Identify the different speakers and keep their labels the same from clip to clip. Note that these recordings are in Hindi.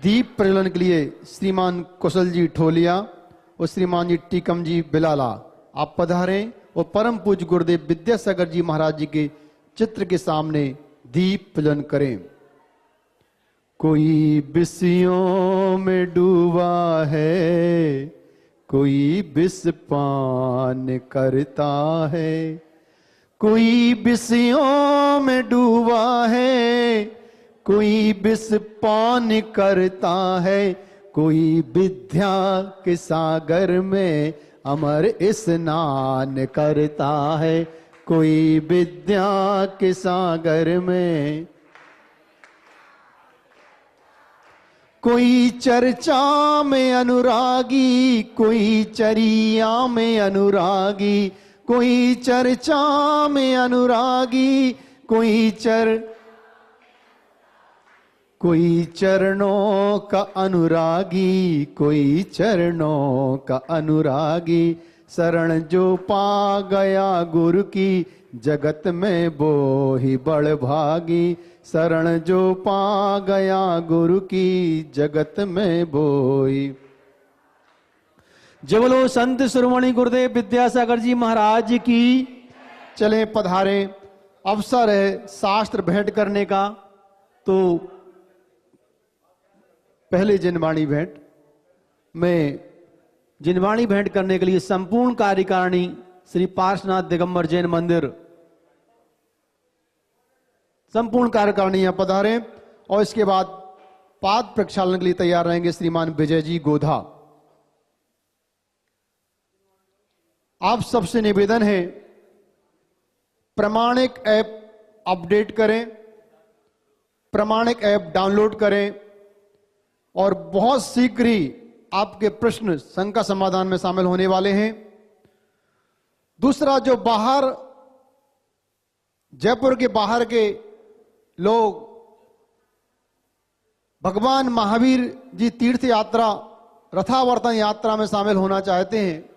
Speaker 1: दीप प्रज्वलन के लिए श्रीमान कुशल जी ठोलिया और श्रीमान जी टीकम जी बिलाला आप पधारें और परम पूज्य गुरुदेव विद्यासागर जी महाराज जी के चित्र के सामने दीप प्रज्वलन करें। कोई बिस्सियों में डूबा है, कोई बिस पान करता है। कोई बिस्सियों में डूबा है, कोई बिस पान करता है। कोई विद्या के सागर में अमर स्नान करता है। कोई विद्या के सागर में। कोई चर्चा में अनुरागी, कोई चरिया में अनुरागी। कोई चर्चा में अनुरागी, कोई चरणों का अनुरागी, कोई चरणों का अनुरागी। शरण जो पा गया गुरु की, जगत में वो ही बड़ भागी। शरण जो पा गया गुरु की, जगत में वो ही। जय बोलो संत शिरोमणि गुरुदेव विद्यासागर जी महाराज की। चले पधारे। अवसर है शास्त्र भेंट करने का, तो पहले जिनवाणी भेंट में जिनवाणी भेंट करने के लिए संपूर्ण कार्यकारिणी श्री पार्श्वनाथ दिगंबर जैन मंदिर संपूर्ण कार्यकारिणी यहां पधारे और इसके बाद पाद प्रक्षालन के लिए तैयार रहेंगे श्रीमान विजय जी गोधा। आप सबसे निवेदन है प्रमाणिक ऐप अपडेट करें, प्रमाणिक ऐप डाउनलोड करें और बहुत शीघ्र ही आपके प्रश्न शंका समाधान में शामिल होने वाले हैं। दूसरा, जो बाहर जयपुर के बाहर के लोग भगवान महावीर जी तीर्थ यात्रा रथावर्तन यात्रा में शामिल होना चाहते हैं,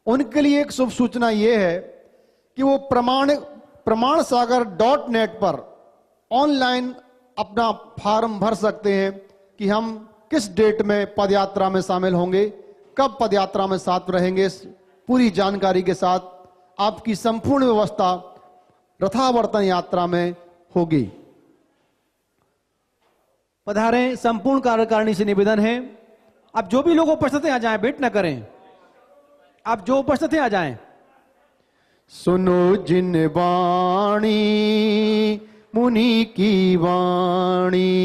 Speaker 1: उनके लिए एक शुभ सूचना यह है कि वो प्रमाणसागर.net पर ऑनलाइन अपना फॉर्म भर सकते हैं कि हम किस डेट में पदयात्रा में शामिल होंगे, कब पदयात्रा में साथ रहेंगे। पूरी जानकारी के साथ आपकी संपूर्ण व्यवस्था रथावर्तन यात्रा में होगी। पधारें। संपूर्ण कार्यकारिणी से निवेदन है, आप जो भी लोग उपस्थित हैं आ जाएं, वेट न करें। आप जो उपस्थित हैं आ जाएं। सुनो जिन वाणी मुनि की वाणी,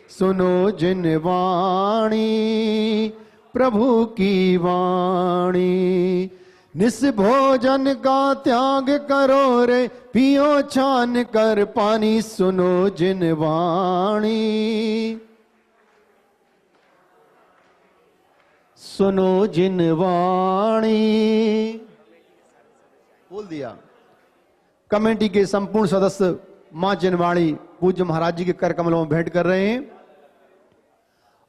Speaker 1: सुनो जिन वाणी प्रभु की वाणी। निस भोजन का त्याग करो रे, पियो छान कर पानी। सुनो जिन वाणी, सुनो जिन वाणी। बोल दिया। कमेटी के संपूर्ण सदस्य मां जिनवाणी पूज्य महाराज जी के कर कमलों में भेंट कर रहे हैं।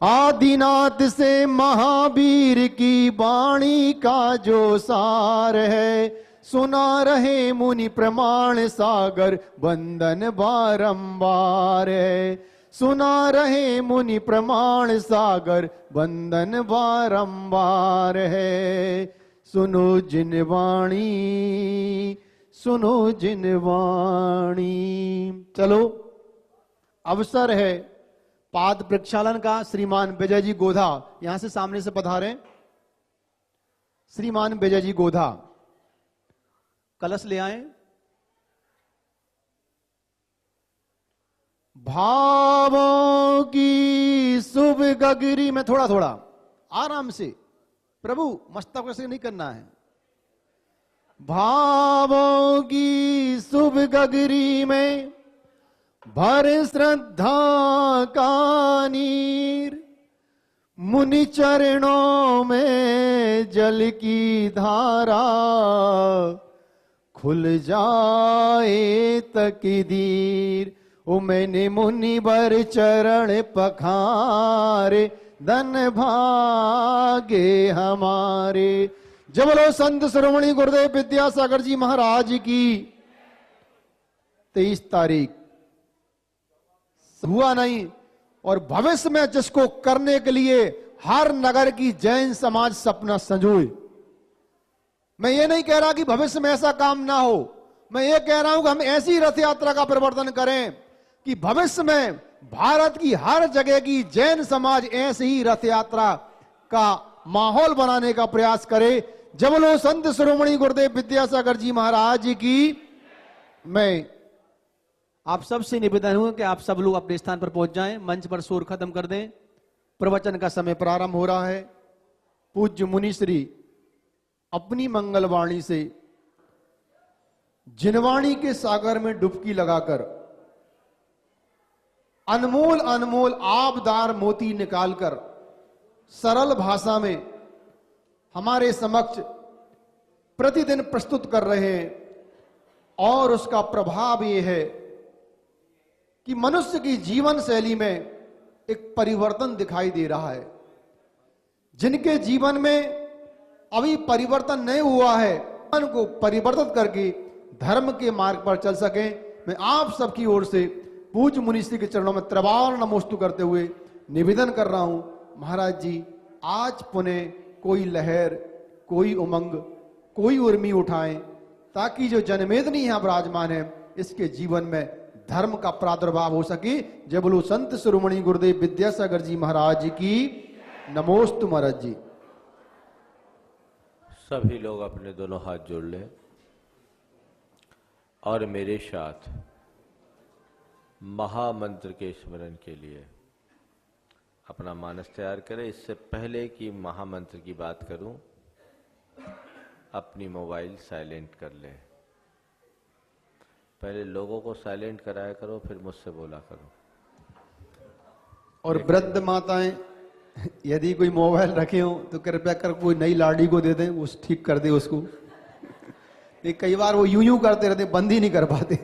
Speaker 1: आदिनाथ से महावीर की वाणी का जो सार है, सुना रहे मुनि प्रमाण सागर वंदन बारंबार है। सुना रहे मुनि प्रमाण सागर वंदन बारंबार है। सुनो जिन वाणी, सुनो जिन वाणी। चलो, अवसर है पाद प्रक्षालन का। श्रीमान विजय जी गोधा यहां से सामने से पधारें। श्रीमान विजय जी गोधा कलश ले आए। भावों की शुभ गगरी में थोड़ा थोड़ा आराम से, प्रभु मस्तक से नहीं करना है। भावों की शुभ गगरी में भर श्रद्धा का नीर, मुनि चरणों में जल की धारा, खुल जाए तकदीर। ओ मैंने मुनि बर चरण पखारे, धन भागे हमारे। जय बोलो संत शिरोमणि गुरुदेव विद्यासागर जी महाराज की। 23 तारीख हुआ नहीं, और भविष्य में जिसको करने के लिए हर नगर की जैन समाज सपना संजोए। मैं ये नहीं कह रहा कि भविष्य में ऐसा काम ना हो, मैं ये कह रहा हूं कि हम ऐसी रथ यात्रा का प्रवर्तन करें कि भविष्य में भारत की हर जगह की जैन समाज ऐसे ही रथ यात्रा का माहौल बनाने का प्रयास करे। जब लो संत शिरोमणि गुरुदेव विद्यासागर जी महाराज जी की। मैं आप सबसे निवेदन हूं कि आप सब लोग अपने स्थान पर पहुंच जाएं, मंच पर शोर खत्म कर दें। प्रवचन का समय प्रारंभ हो रहा है। पूज्य मुनिश्री अपनी मंगलवाणी से जिनवाणी के सागर में डुबकी लगाकर अनमोल अनमोल आबदार मोती निकालकर सरल भाषा में हमारे समक्ष प्रतिदिन प्रस्तुत कर रहे हैं। और उसका प्रभाव यह है कि मनुष्य की जीवन शैली में एक परिवर्तन दिखाई दे रहा है। जिनके जीवन में अभी परिवर्तन नहीं हुआ है, मन को परिवर्तित करके धर्म के मार्ग पर चल सके, मैं आप सबकी ओर से पूज्य मुनिश्री के चरणों में त्रिवार नमोस्तु करते हुए निवेदन कर रहा हूं, महाराज जी आज पुनः कोई लहर, कोई उमंग, कोई उर्मी उठाएं, ताकि जो जनमेदनी यहां विराजमान है इसके जीवन में धर्म का प्रादुर्भाव हो सके। जय बोलो संत शिरोमणि गुरुदेव विद्यासागर जी महाराज जी की। नमोस्तु महाराज जी।
Speaker 2: सभी लोग अपने दोनों हाथ जोड़ लें और मेरे साथ महामंत्र के स्मरण के लिए अपना मानस तैयार करें। इससे पहले कि महामंत्र की बात करूं, अपनी मोबाइल साइलेंट कर ले। पहले लोगों को साइलेंट कराया करो, फिर मुझसे बोला करो।
Speaker 1: और वृद्ध माताएं यदि कोई मोबाइल रखे हो तो कृपया कर कोई नई लाड़ी को दे दें, वो ठीक कर दे उसको। कई बार वो यूं यूं करते रहते, बंद ही नहीं कर पाते।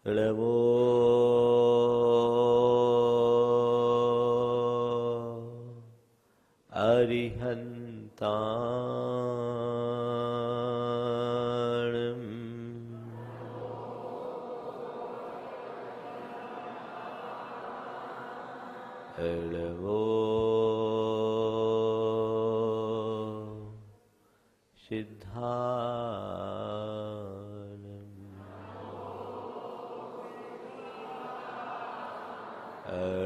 Speaker 2: ळवो अरिहन्ताणम् ळवो सिद्धानम्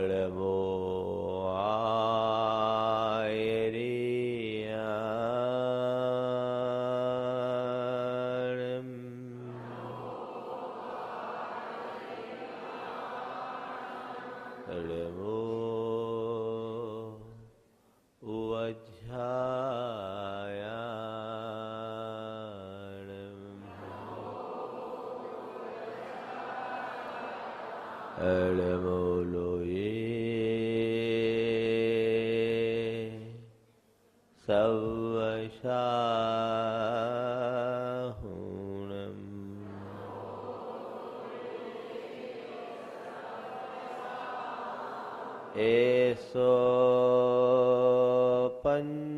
Speaker 2: ळवो एसो पंचीनमोयारो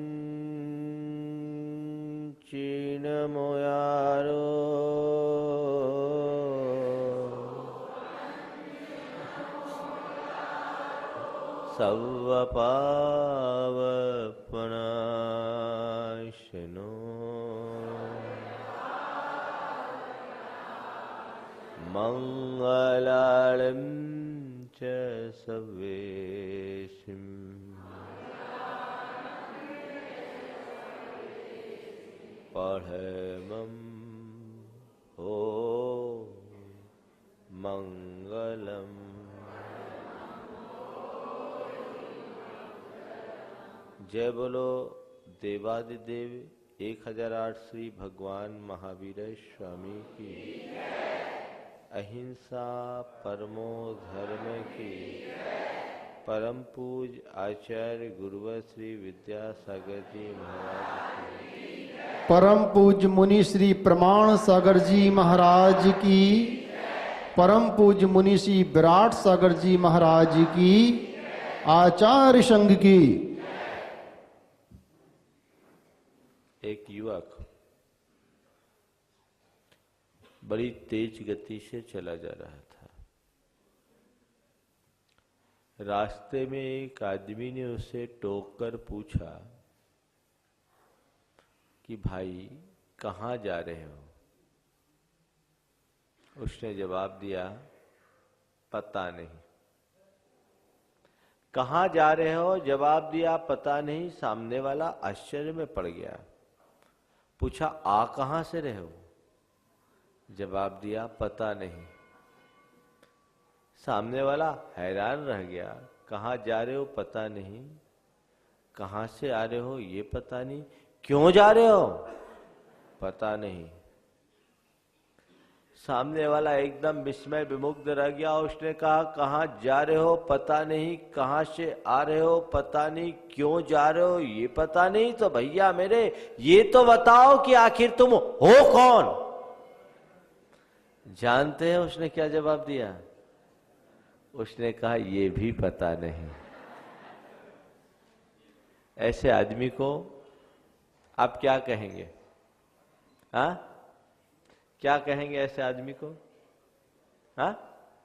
Speaker 2: सवपावपनाशनो मंगलालम् सवेशिम पढ़मं हो मंगलम। जय बोलो देवादिदेव 1008 श्री भगवान महावीर स्वामी की। अहिंसा परमो धर्म की। परम पूज आचार्य गुरुवर श्री विद्यासागर जी महाराज की।
Speaker 1: परम पूज मुनि श्री प्रमाण सागर जी महाराज की। परम पूज्य मुनीषी विराट सागर जी महाराज की, आचार्य संघ की।
Speaker 2: एक युवक बड़ी तेज गति से चला जा रहा था। रास्ते में एक आदमी ने उसे टोककर पूछा कि भाई कहाँ जा रहे हो? उसने जवाब दिया, पता नहीं। कहाँ जा रहे हो? जवाब दिया, पता नहीं। सामने वाला आश्चर्य में पड़ गया। पूछा, आ कहाँ से रहे हो? जवाब दिया, पता नहीं। सामने वाला हैरान रह गया। कहाँ जा रहे हो? पता नहीं। कहाँ से आ रहे हो? ये पता नहीं। क्यों जा रहे हो? पता नहीं। सामने वाला एकदम विस्मय विमुग्ध रह गया। उसने कहा, कहाँ जा रहे हो? पता नहीं। कहाँ से आ रहे हो? पता नहीं। क्यों जा रहे हो? ये पता नहीं। तो भैया मेरे, ये तो बताओ कि आखिर तुम हो कौन? जानते हैं उसने क्या जवाब दिया? उसने कहा, ये भी पता नहीं। ऐसे आदमी को आप क्या कहेंगे? हाँ, क्या कहेंगे ऐसे आदमी को? हाँ,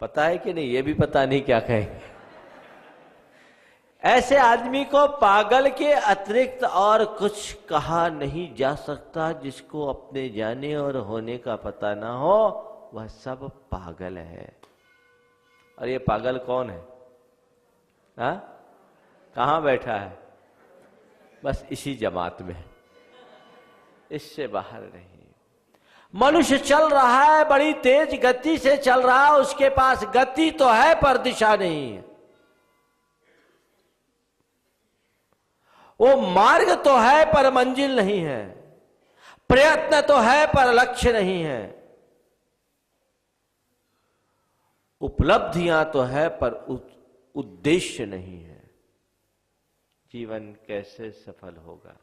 Speaker 2: पता है कि नहीं? ये भी पता नहीं क्या कहेंगे। ऐसे आदमी को पागल के अतिरिक्त और कुछ कहा नहीं जा सकता। जिसको अपने जाने और होने का पता ना हो, वह सब पागल है। और ये पागल कौन है? हाँ, कहाँ बैठा है? बस इसी जमात में, इससे बाहर नहीं। मनुष्य चल रहा है, बड़ी तेज गति से चल रहा है। उसके पास गति तो है पर दिशा नहीं है। वो मार्ग तो है पर मंजिल नहीं है। प्रयत्न तो है पर लक्ष्य नहीं है। उपलब्धियां तो है पर उद्देश्य नहीं है। जीवन कैसे सफल होगा?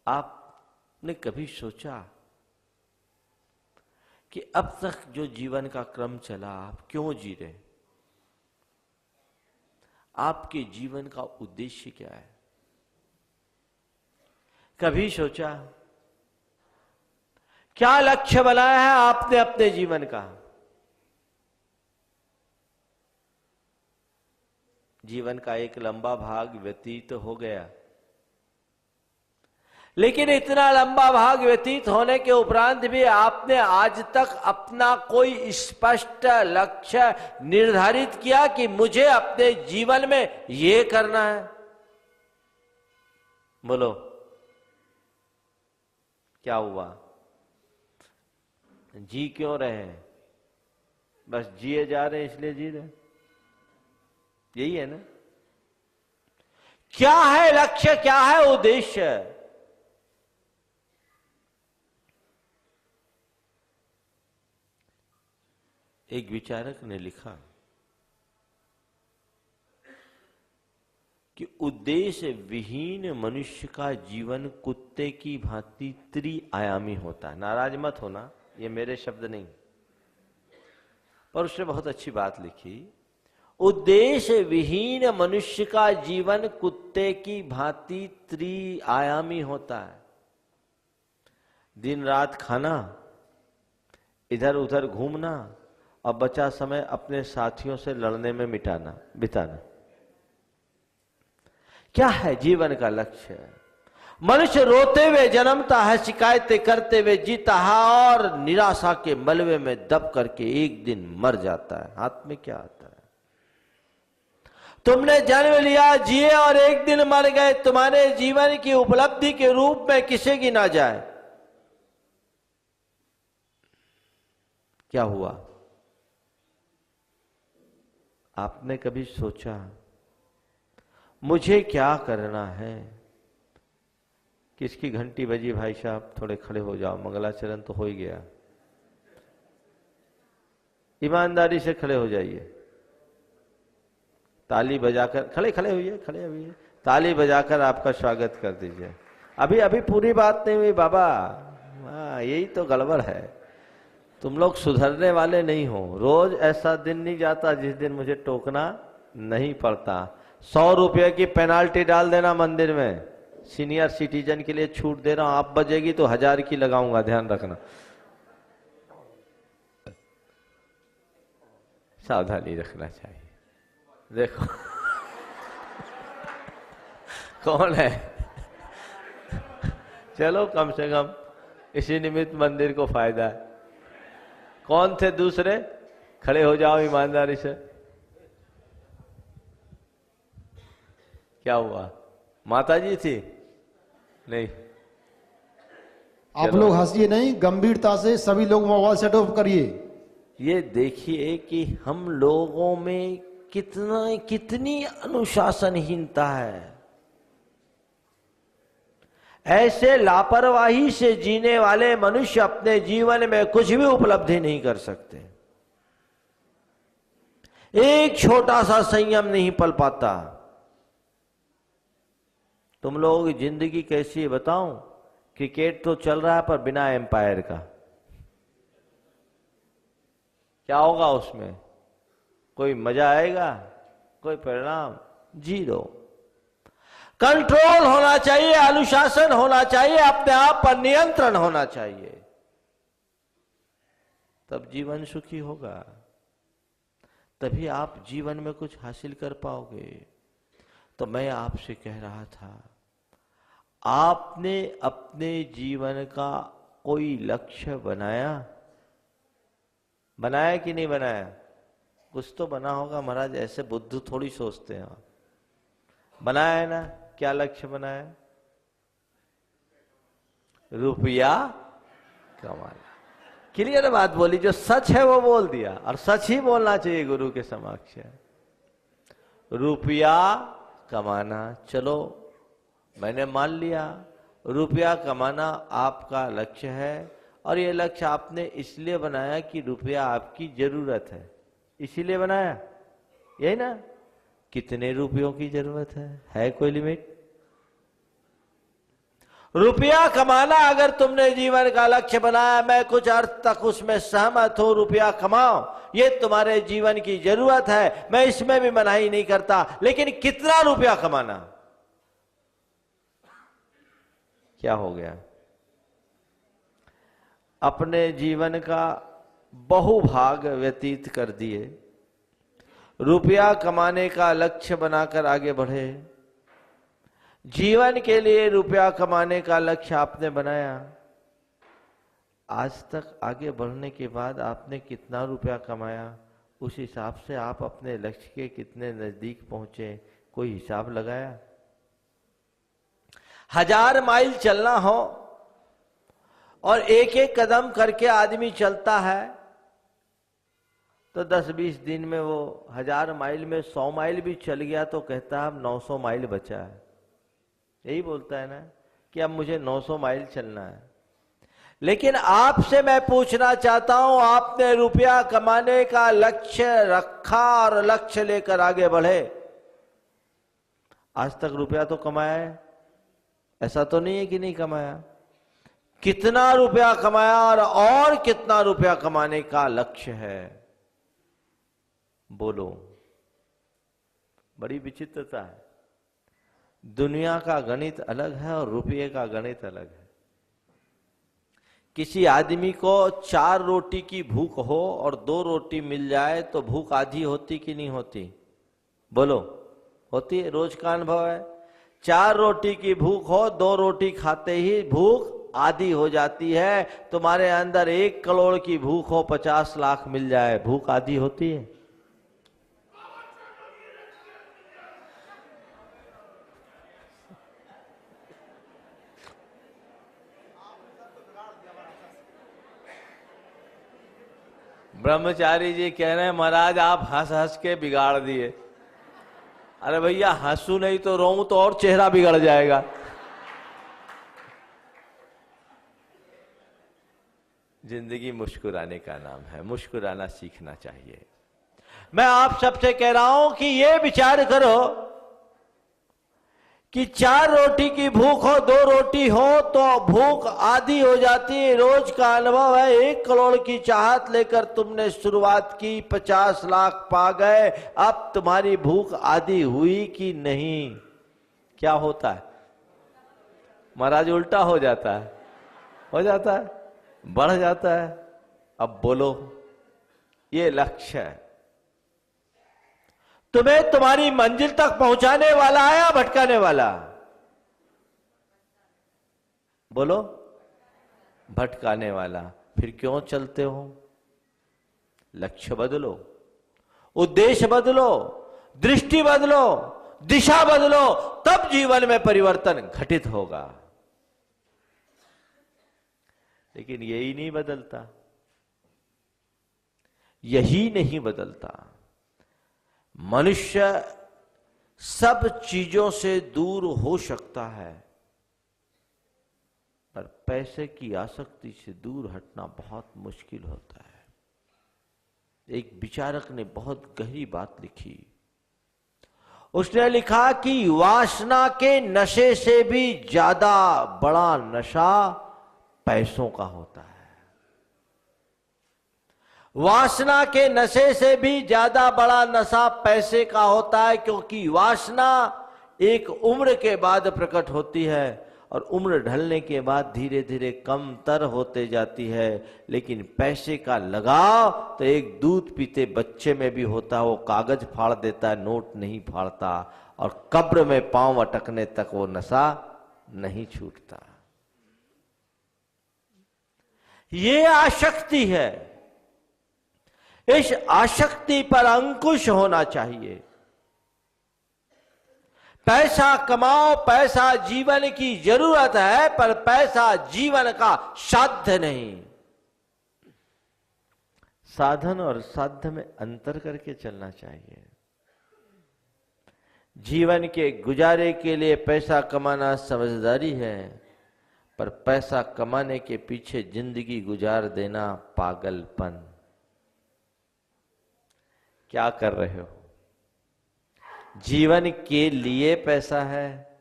Speaker 2: आपने कभी सोचा कि अब तक जो जीवन का क्रम चला, आप क्यों जी रहे? आपके जीवन का उद्देश्य क्या है? कभी सोचा क्या लक्ष्य बनाया है आपने अपने जीवन का? जीवन का एक लंबा भाग व्यतीत हो गया, लेकिन इतना लंबा भाग व्यतीत होने के उपरांत भी आपने आज तक अपना कोई स्पष्ट लक्ष्य निर्धारित किया कि मुझे अपने जीवन में ये करना है? बोलो, क्या हुआ? जी क्यों रहे हैं? बस जिए जा रहे हैं इसलिए जी रहे, यही है ना? क्या है लक्ष्य, क्या है उद्देश्य? एक विचारक ने लिखा कि उद्देश्य विहीन मनुष्य का जीवन कुत्ते की भांति त्रिआयामी होता है। नाराज मत होना, ये मेरे शब्द नहीं, पर उसने बहुत अच्छी बात लिखी। उद्देश्य विहीन मनुष्य का जीवन कुत्ते की भांति त्रिआयामी होता है। दिन रात खाना, इधर उधर घूमना और बचा समय अपने साथियों से लड़ने में बिताना। क्या है जीवन का लक्ष्य? मनुष्य रोते हुए जन्मता है, शिकायतें करते हुए जीता है और निराशा के मलबे में दब करके एक दिन मर जाता है। हाथ में क्या आता है? तुमने जन्म लिया, जिए और एक दिन मर गए। तुम्हारे जीवन की उपलब्धि के रूप में किसे गिना जाए? क्या हुआ? आपने कभी सोचा मुझे क्या करना है? किसकी घंटी बजी? भाई साहब थोड़े खड़े हो जाओ, मंगलाचरण तो हो ही गया। ईमानदारी से खड़े हो जाइए, ताली बजाकर खड़े हुई ताली बजाकर आपका स्वागत कर दीजिए। अभी पूरी बात नहीं हुई बाबा। हाँ, यही तो गड़बड़ है। तुम लोग सुधरने वाले नहीं हो। रोज ऐसा दिन नहीं जाता जिस दिन मुझे टोकना नहीं पड़ता। 100 रुपये की पेनाल्टी डाल देना मंदिर में, सीनियर सिटीजन के लिए छूट दे रहा हूं, आप बजेगी तो 1000 की लगाऊंगा, ध्यान रखना। सावधानी रखना चाहिए। देखो कौन है, चलो कम से कम इसी निमित्त मंदिर को फायदा है। कौन थे दूसरे, खड़े हो जाओ ईमानदारी से। क्या हुआ, माता जी थी? नहीं,
Speaker 1: आप लोग हंसिए नहीं, गंभीरता से सभी लोग मोबाइल सेट ऑफ करिए।
Speaker 2: ये देखिए कि हम लोगों में कितनी अनुशासनहीनता है। ऐसे लापरवाही से जीने वाले मनुष्य अपने जीवन में कुछ भी उपलब्धि नहीं कर सकते। एक छोटा सा संयम नहीं पल पाता। तुम लोगों की जिंदगी कैसी है बताऊं? क्रिकेट तो चल रहा है पर बिना एम्पायर का। क्या होगा उसमें? कोई मजा आएगा? कोई परिणाम? जीरो। कंट्रोल होना चाहिए, अनुशासन होना चाहिए, अपने आप पर नियंत्रण होना चाहिए, तब जीवन सुखी होगा, तभी आप जीवन में कुछ हासिल कर पाओगे। तो मैं आपसे कह रहा था, आपने अपने जीवन का कोई लक्ष्य बनाया? बनाया कि नहीं बनाया? कुछ तो बना होगा महाराज, ऐसे बुद्धू थोड़ी सोचते हैं। बनाया है ना? क्या लक्ष्य बनाया? रुपया कमाना। क्लियर बात बोली, जो सच है वो बोल दिया, और सच ही बोलना चाहिए गुरु के समक्ष। रुपया कमाना, चलो मैंने मान लिया रुपया कमाना आपका लक्ष्य है, और ये लक्ष्य आपने इसलिए बनाया कि रुपया आपकी जरूरत है, इसीलिए बनाया, यही ना? कितने रुपयों की जरूरत है कोई लिमिट? रुपया कमाना अगर तुमने जीवन का लक्ष्य बनाया, मैं कुछ अर्थ तक उसमें सहमत हूं, रुपया कमाओ, ये तुम्हारे जीवन की जरूरत है, मैं इसमें भी मनाही नहीं करता, लेकिन कितना रुपया कमाना? क्या हो गया? अपने जीवन का बहुभाग व्यतीत कर दिए, रुपया कमाने का लक्ष्य बनाकर आगे बढ़े। जीवन के लिए रुपया कमाने का लक्ष्य आपने बनाया, आज तक आगे बढ़ने के बाद आपने कितना रुपया कमाया, उस हिसाब से आप अपने लक्ष्य के कितने नजदीक पहुंचे, कोई हिसाब लगाया? 1000 माइल चलना हो और एक एक कदम करके आदमी चलता है, तो 10-20 दिन में वो 1000 माइल में 100 माइल भी चल गया तो कहता है अब 900 माइल बचा है। यही बोलता है ना कि अब मुझे 900 माइल चलना है। लेकिन आपसे मैं पूछना चाहता हूं, आपने रुपया कमाने का लक्ष्य रखा और लक्ष्य लेकर आगे बढ़े, आज तक रुपया तो कमाया है? ऐसा तो नहीं है कि नहीं कमाया। कितना रुपया कमाया और कितना रुपया कमाने का लक्ष्य है? बोलो। बड़ी विचित्रता है। दुनिया का गणित अलग है और रुपये का गणित अलग है। किसी आदमी को 4 रोटी की भूख हो और 2 रोटी मिल जाए तो भूख आधी होती कि नहीं होती? बोलो, होती है? रोज का अनुभव है। 4 रोटी की भूख हो, 2 रोटी खाते ही भूख आधी हो जाती है। तुम्हारे अंदर 1 करोड़ की भूख हो, 50 लाख मिल जाए, भूख आधी होती है? ब्रह्मचारी जी कह रहे हैं महाराज आप हंस हंस के बिगाड़ दिए। अरे भैया हंसू नहीं तो रोऊं तो और चेहरा बिगड़ जाएगा। जिंदगी मुस्कुराने का नाम है, मुस्कुराना सीखना चाहिए। मैं आप सबसे कह रहा हूं कि ये विचार करो कि 4 रोटी की भूख हो, 2 रोटी हो तो भूख आधी हो जाती है। रोज का अनुभव है। 1 करोड़ की चाहत लेकर तुमने शुरुआत की, 50 लाख पा गए, अब तुम्हारी भूख आधी हुई कि नहीं? क्या होता है महाराज? उल्टा हो जाता है, हो जाता है, बढ़ जाता है। अब बोलो, ये लक्ष्य है, तुम्हें तुम्हारी मंजिल तक पहुंचाने वाला है या भटकाने वाला? बोलो, भटकाने वाला। फिर क्यों चलते हो? लक्ष्य बदलो, उद्देश्य बदलो, दृष्टि बदलो, दिशा बदलो, तब जीवन में परिवर्तन घटित होगा। लेकिन यही नहीं बदलता, यही नहीं बदलता। मनुष्य सब चीजों से दूर हो सकता है, पर पैसे की आसक्ति से दूर हटना बहुत मुश्किल होता है। एक विचारक ने बहुत गहरी बात लिखी। उसने लिखा कि वासना के नशे से भी ज्यादा बड़ा नशा पैसों का होता है। वासना के नशे से भी ज्यादा बड़ा नशा पैसे का होता है, क्योंकि वासना एक उम्र के बाद प्रकट होती है और उम्र ढलने के बाद धीरे धीरे कम तर होते जाती है। लेकिन पैसे का लगाव तो एक दूध पीते बच्चे में भी होता है। वो कागज फाड़ देता है, नोट नहीं फाड़ता, और कब्र में पांव अटकने तक वो नशा नहीं छूटता। ये आसक्ति है। इस आसक्ति पर अंकुश होना चाहिए। पैसा कमाओ, पैसा जीवन की जरूरत है, पर पैसा जीवन का साध्य नहीं। साधन और साध्य में अंतर करके चलना चाहिए। जीवन के गुजारे के लिए पैसा कमाना समझदारी है, पर पैसा कमाने के पीछे जिंदगी गुजार देना पागलपन। क्या कर रहे हो? जीवन के लिए पैसा है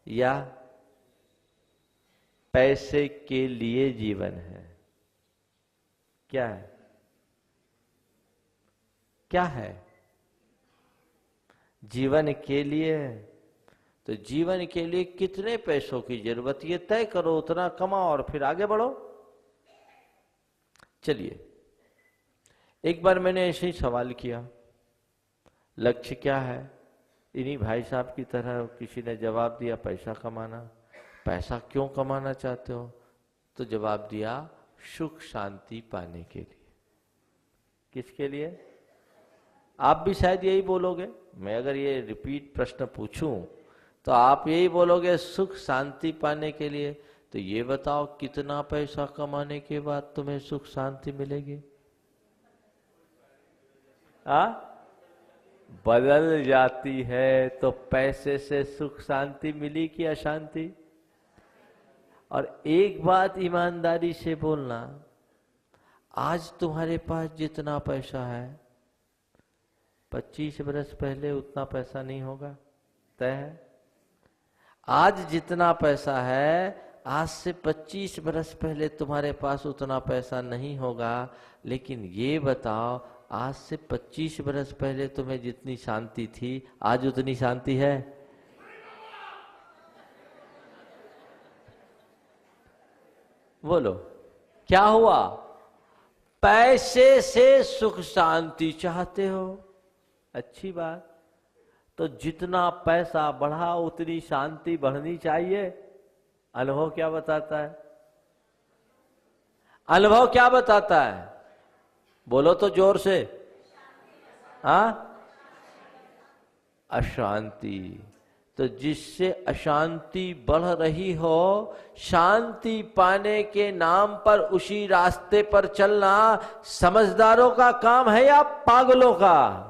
Speaker 2: या पैसे के लिए जीवन है? क्या है? क्या है? जीवन के लिए है तो जीवन के लिए कितने पैसों की जरूरत, ये तय करो, उतना कमाओ और फिर आगे बढ़ो। चलिए, एक बार मैंने ऐसे ही सवाल किया, लक्ष्य क्या है? इन्हीं भाई साहब की तरह किसी ने जवाब दिया, पैसा कमाना। पैसा क्यों कमाना चाहते हो? तो जवाब दिया, सुख शांति पाने के लिए। किसके लिए? आप भी शायद यही बोलोगे। मैं अगर ये रिपीट प्रश्न पूछूं तो आप यही बोलोगे, सुख शांति पाने के लिए। तो ये बताओ, कितना पैसा कमाने के बाद तुम्हें सुख शांति मिलेगी? बदल जाती है। तो पैसे से सुख शांति मिली कि अशांति? और एक बात ईमानदारी से बोलना, आज तुम्हारे पास जितना पैसा है 25 बरस पहले उतना पैसा नहीं होगा, तय है। आज जितना पैसा है, आज से 25 बरस पहले तुम्हारे पास उतना पैसा नहीं होगा। लेकिन ये बताओ, आज से 25 बरस पहले तुम्हें जितनी शांति थी, आज उतनी शांति है? बोलो, क्या हुआ? पैसे से सुख शांति चाहते हो, अच्छी बात। तो जितना पैसा बढ़ा उतनी शांति बढ़नी चाहिए। अनुभव क्या बताता है? अनुभव क्या बताता है? बोलो तो जोर से। हाँ, अशांति। तो जिससे अशांति बढ़ रही हो, शांति पाने के नाम पर उसी रास्ते पर चलना समझदारों का काम है या पागलों का?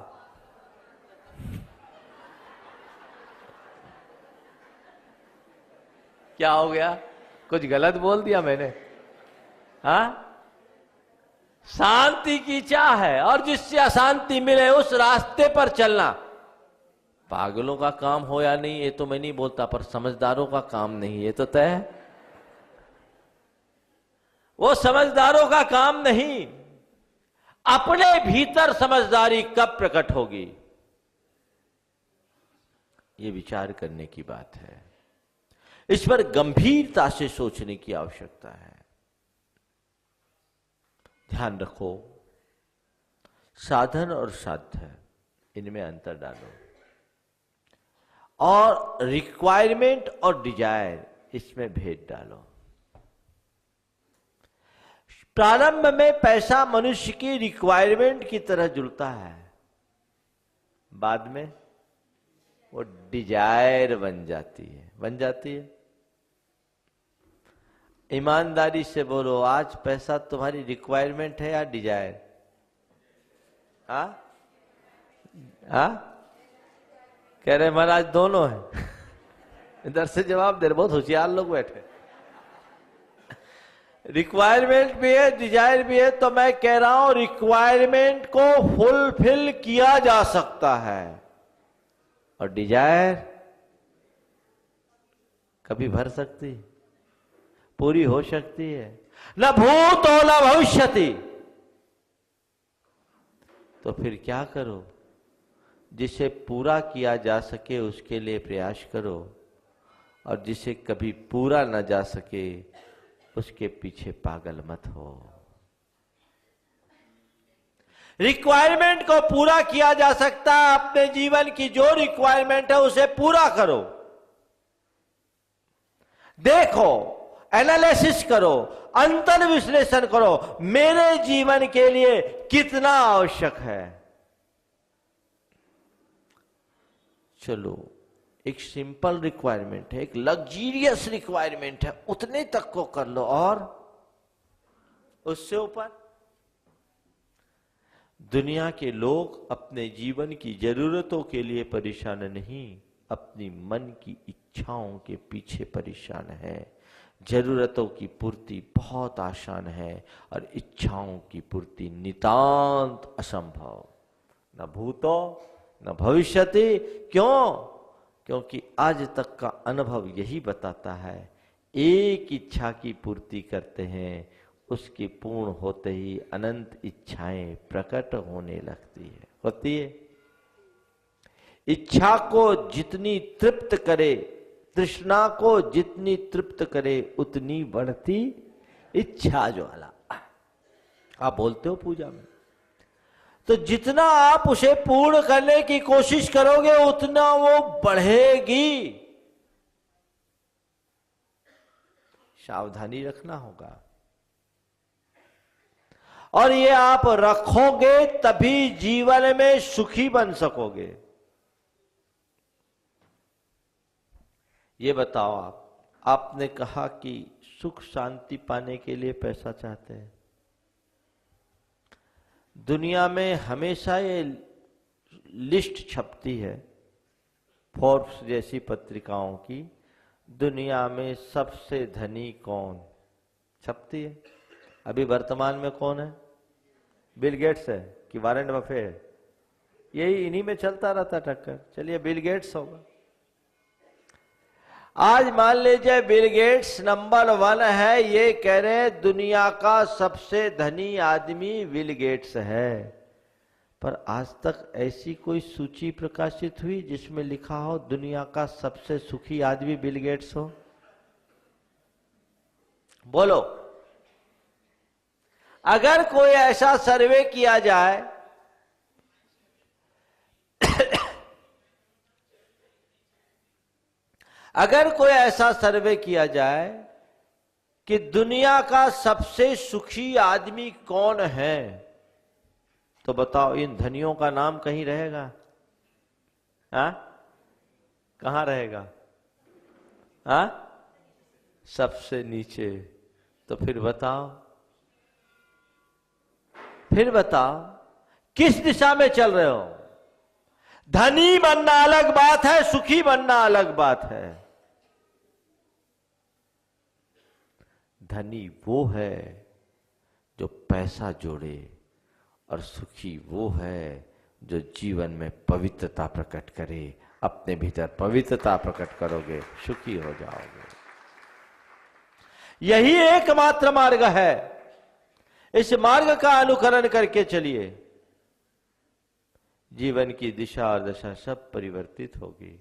Speaker 2: क्या हो गया? कुछ गलत बोल दिया मैंने? हाँ, शांति की चाह है और जिससे अशांति मिले उस रास्ते पर चलना पागलों का काम हो या नहीं ये तो मैं नहीं बोलता, पर समझदारों का काम नहीं, ये तो तय है। वो समझदारों का काम नहीं, अपने भीतर समझदारी कब प्रकट होगी, ये विचार करने की बात है। इस पर गंभीरता से सोचने की आवश्यकता है। ध्यान रखो, साधन और साध्य इनमें अंतर डालो, और रिक्वायरमेंट और डिजायर इसमें भेद डालो। प्रारंभ में पैसा मनुष्य की रिक्वायरमेंट की तरह जुड़ता है, बाद में वो डिजायर बन जाती है। ईमानदारी से बोलो, आज पैसा तुम्हारी रिक्वायरमेंट है या डिजायर? कह रहे महाराज दोनों है। इधर से जवाब दे रहे, बहुत होशियार लोग बैठे। रिक्वायरमेंट भी है, डिजायर भी है। तो मैं कह रहा हूं रिक्वायरमेंट को फुलफिल किया जा सकता है, और डिजायर कभी भर सकती, पूरी हो सकती है। न भूतो न भविष्यति। तो फिर क्या करो? जिसे पूरा किया जा सके उसके लिए प्रयास करो, और जिसे कभी पूरा न जा सके उसके पीछे पागल मत हो। रिक्वायरमेंट को पूरा किया जा सकता है, अपने जीवन की जो रिक्वायरमेंट है उसे पूरा करो। देखो, एनालिसिस करो, अंतर विश्लेषण करो, मेरे जीवन के लिए कितना आवश्यक है। चलो, एक सिंपल रिक्वायरमेंट है, एक लग्जरियस रिक्वायरमेंट है, उतने तक को कर लो, और उससे ऊपर। दुनिया के लोग अपने जीवन की जरूरतों के लिए परेशान नहीं, अपनी मन की इच्छाओं के पीछे परेशान है। जरूरतों की पूर्ति बहुत आसान है, और इच्छाओं की पूर्ति नितांत असंभव। न भूतो न भविष्यति। क्यों? क्योंकि आज तक का अनुभव यही बताता है, एक इच्छा की पूर्ति करते हैं, उसकी पूर्ण होते ही अनंत इच्छाएं प्रकट होने लगती है, होती है। इच्छा को जितनी तृप्त करे, तृष्णा को जितनी तृप्त करे, उतनी बढ़ती इच्छा ज्वाला। आप बोलते हो पूजा में, तो जितना आप उसे पूर्ण करने की कोशिश करोगे उतना वो बढ़ेगी। सावधानी रखना होगा, और ये आप रखोगे तभी जीवन में सुखी बन सकोगे। ये बताओ, आपने कहा कि सुख शांति पाने के लिए पैसा चाहते हैं। दुनिया में हमेशा ये लिस्ट छपती है, फोर्ब्स जैसी पत्रिकाओं की, दुनिया में सबसे धनी कौन, छपती है। अभी वर्तमान में कौन है? बिल गेट्स है कि वॉरेन बफे है? यही इन्हीं में चलता रहता टक्कर। चलिए, बिल गेट्स होगा। आज मान लीजिए बिल गेट्स नंबर 1 है, ये कह रहे हैं दुनिया का सबसे धनी आदमी बिल गेट्स है। पर आज तक ऐसी कोई सूची प्रकाशित हुई जिसमें लिखा हो दुनिया का सबसे सुखी आदमी बिल गेट्स हो? बोलो, अगर कोई ऐसा सर्वे किया जाए अगर कोई ऐसा सर्वे किया जाए कि दुनिया का सबसे सुखी आदमी कौन है, तो बताओ इन धनियों का नाम कहीं रहेगा? कहां रहेगा? सबसे नीचे। तो फिर बताओ किस दिशा में चल रहे हो? धनी बनना अलग बात है, सुखी बनना अलग बात है। धनी वो है जो पैसा जोड़े, और सुखी वो है जो जीवन में पवित्रता प्रकट करे, अपने भीतर पवित्रता प्रकट करोगे, सुखी हो जाओगे। यही एकमात्र मार्ग है। इस मार्ग का अनुकरण करके चलिए, जीवन की दिशा और दशा सब परिवर्तित होगी।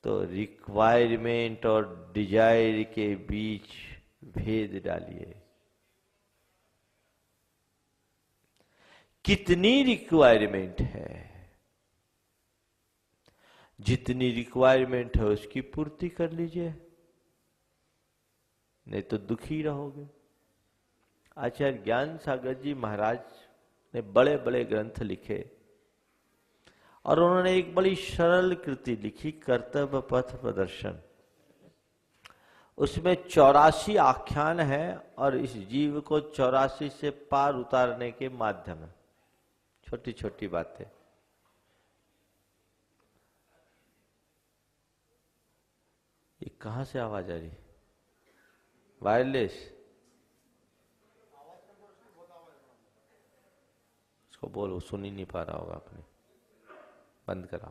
Speaker 2: तो रिक्वायरमेंट और डिजायर के बीच भेद डालिए। कितनी रिक्वायरमेंट है? जितनी रिक्वायरमेंट है उसकी पूर्ति कर लीजिए, नहीं तो दुखी रहोगे। आचार्य ज्ञान सागर जी महाराज ने बड़े बड़े ग्रंथ लिखे और उन्होंने एक बड़ी सरल कृति लिखी, कर्तव्य पथ प्रदर्शन। उसमें 84 आख्यान है और इस जीव को 84 से पार उतारने के माध्यम है। छोटी छोटी बातें। ये कहां से आवाज आ रही? वायरलेस? उसको बोलो, सुन ही नहीं पा रहा होगा आपने, बंद करा।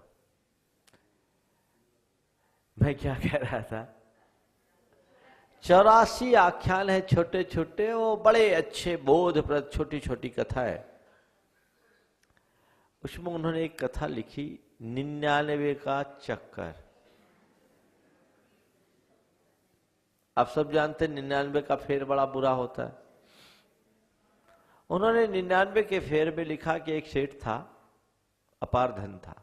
Speaker 2: मैं क्या कह रहा था? 84 आख्यान है छोटे छोटे, वो बड़े अच्छे बोधप्रद छोटी छोटी कथा है। उसमें उन्होंने एक कथा लिखी, 99 का चक्कर। आप सब जानते हैं 99 का फेर बड़ा बुरा होता है। उन्होंने 99 के फेर में लिखा कि एक सेठ था, अपार धन था,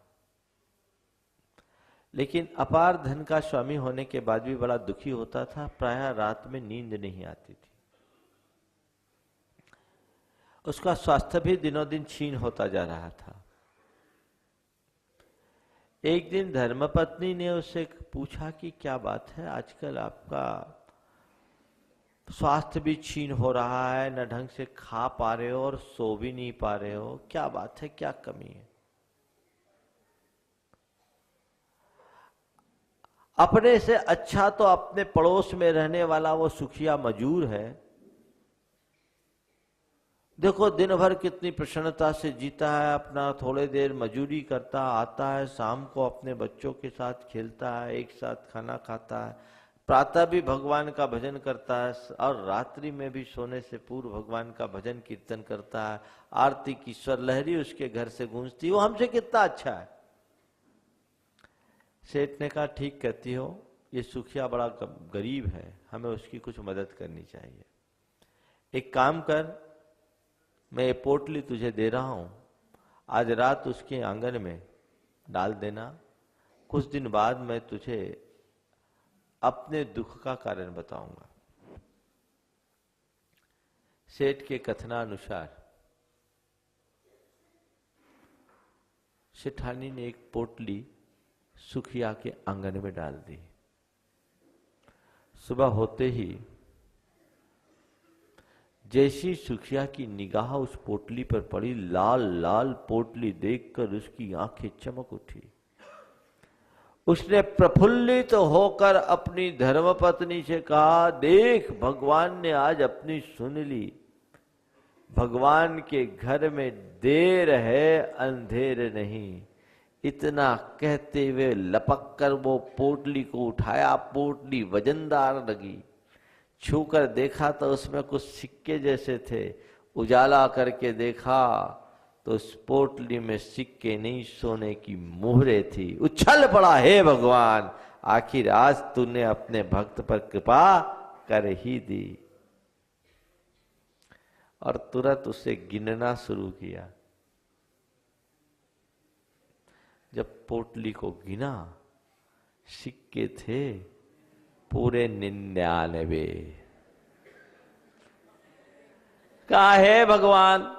Speaker 2: लेकिन अपार धन का स्वामी होने के बाद भी बड़ा दुखी होता था। प्रायः रात में नींद नहीं आती थी। उसका स्वास्थ्य भी दिनों दिन क्षीण होता जा रहा था। एक दिन धर्मपत्नी ने उससे पूछा कि क्या बात है, आजकल आपका स्वास्थ्य भी क्षीण हो रहा है, न ढंग से खा पा रहे हो और सो भी नहीं पा रहे हो, क्या बात है, क्या कमी है? अपने से अच्छा तो अपने पड़ोस में रहने वाला वो सुखिया मजूर है, देखो दिन भर कितनी प्रसन्नता से जीता है, अपना थोड़े देर मजूरी करता आता है, शाम को अपने बच्चों के साथ खेलता है, एक साथ खाना खाता है, प्रातः भी भगवान का भजन करता है और रात्रि में भी सोने से पूर्व भगवान का भजन कीर्तन करता है। आरती की स्वर लहरी उसके घर से गूंजती, वो हमसे कितना अच्छा है। सेठ ने कहा, ठीक कहती हो, ये सुखिया बड़ा गरीब है, हमें उसकी कुछ मदद करनी चाहिए। एक काम कर, मैं ये पोटली तुझे दे रहा हूं, आज रात उसके आंगन में डाल देना, कुछ दिन बाद मैं तुझे अपने दुख का कारण बताऊंगा। सेठ के कथनानुसार सेठानी ने एक पोटली सुखिया के आंगन में डाल दी। सुबह होते ही जैसी सुखिया की निगाह उस पोटली पर पड़ी, लाल लाल पोटली देखकर उसकी आंखें चमक उठी। उसने प्रफुल्लित होकर अपनी धर्मपत्नी से कहा, देख भगवान ने आज अपनी सुन ली, भगवान के घर में देर है अंधेर नहीं। इतना कहते हुए लपक कर वो पोटली को उठाया। पोटली वजनदार लगी, छूकर देखा तो उसमें कुछ सिक्के जैसे थे। उजाला करके देखा तो उस पोटली में सिक्के नहीं, सोने की मुहरे थी। उछल पड़ा, हे भगवान, आखिर आज तूने अपने भक्त पर कृपा कर ही दी। और तुरंत उसे गिनना शुरू किया। जब पोटली को गिना, सिक्के थे पूरे 99। कहा, हे भगवान,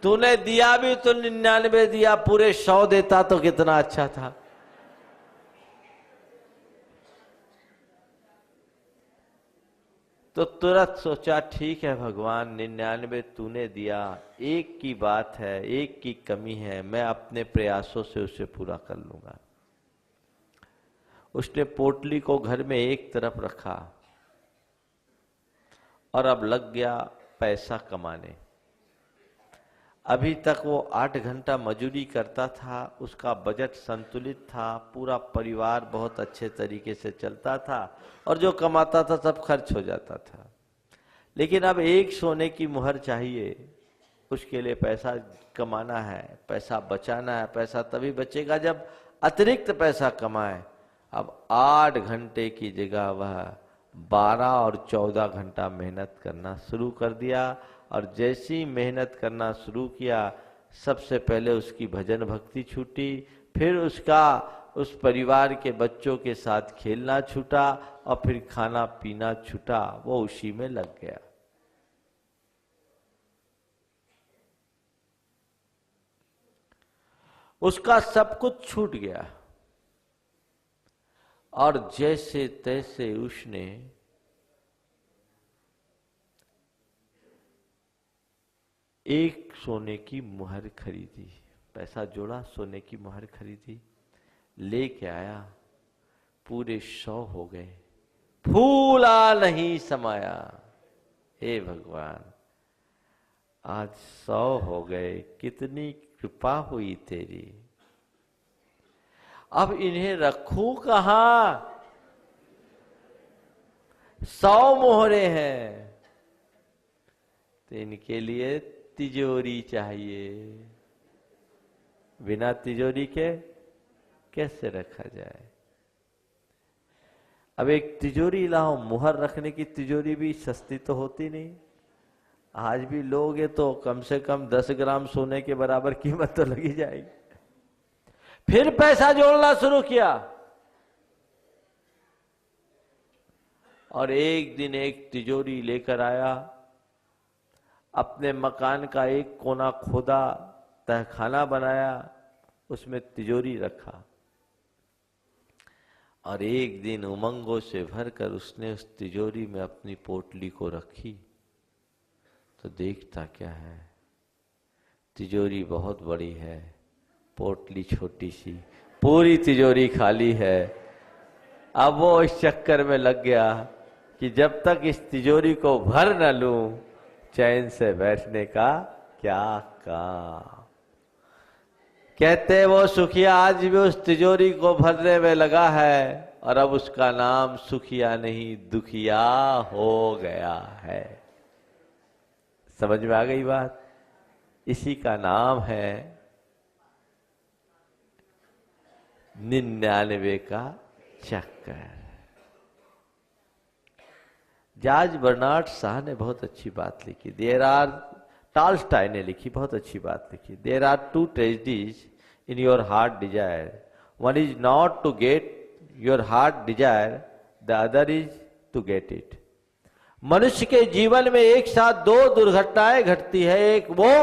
Speaker 2: तूने दिया भी तो 99 दिया, पूरे 100 देता तो कितना अच्छा था। तो तुरंत सोचा, ठीक है भगवान, 99 तूने दिया, एक की बात है, एक की कमी है, मैं अपने प्रयासों से उसे पूरा कर लूंगा। उसने पोटली को घर में एक तरफ रखा और अब लग गया पैसा कमाने। अभी तक वो 8 घंटा मजदूरी करता था, उसका बजट संतुलित था, पूरा परिवार बहुत अच्छे तरीके से चलता था और जो कमाता था सब खर्च हो जाता था। लेकिन अब एक सोने की मुहर चाहिए, उसके लिए पैसा कमाना है, पैसा बचाना है। पैसा तभी बचेगा जब अतिरिक्त पैसा कमाए। अब 8 घंटे की जगह वह 12 और 14 घंटा मेहनत करना शुरू कर दिया। और जैसी मेहनत करना शुरू किया, सबसे पहले उसकी भजन भक्ति छूटी, फिर उसका उस परिवार के बच्चों के साथ खेलना छूटा और फिर खाना पीना छूटा। वो उसी में लग गया। उसका सब कुछ छूट गया और जैसे तैसे उसने एक सोने की मुहर खरीदी, पैसा जोड़ा, सोने की मुहर खरीदी, लेके आया। पूरे 100 हो गए, फूला नहीं समाया। हे भगवान, आज 100 हो गए, कितनी कृपा हुई तेरी। अब इन्हें रखूं कहां? 100 मोहरे हैं, तो इनके लिए तिजोरी चाहिए। बिना तिजोरी के कैसे रखा जाए? अब एक तिजोरी लाओ, मुहर रखने की तिजोरी भी सस्ती तो होती नहीं। आज भी लोगे तो कम से कम 10 ग्राम सोने के बराबर कीमत तो लगी जाएगी। फिर पैसा जोड़ना शुरू किया और एक दिन एक तिजोरी लेकर आया। अपने मकान का एक कोना खोदा, तहखाना बनाया, उसमें तिजोरी रखा और एक दिन उमंगों से भरकर उसने उस तिजोरी में अपनी पोटली को रखी। तो देखता क्या है, तिजोरी बहुत बड़ी है, पोटली छोटी सी, पूरी तिजोरी खाली है। अब वो इस चक्कर में लग गया कि जब तक इस तिजोरी को भर न लूं, चैन से बैठने का क्या काम। कहते वो सुखिया आज भी उस तिजोरी को भरने में लगा है और अब उसका नाम सुखिया नहीं, दुखिया हो गया है। समझ में आ गई बात? इसी का नाम है 99 का चक्कर। जॉर्ज बर्नार्ड शाह ने बहुत अच्छी बात लिखी। टॉल्स्टॉय ने लिखी, बहुत अच्छी बात लिखी। There are 2 tragedies in your heart desire. One is not to get your heart desire, the other is to get it. मनुष्य के जीवन में एक साथ 2 दुर्घटनाएं घटती है। एक वो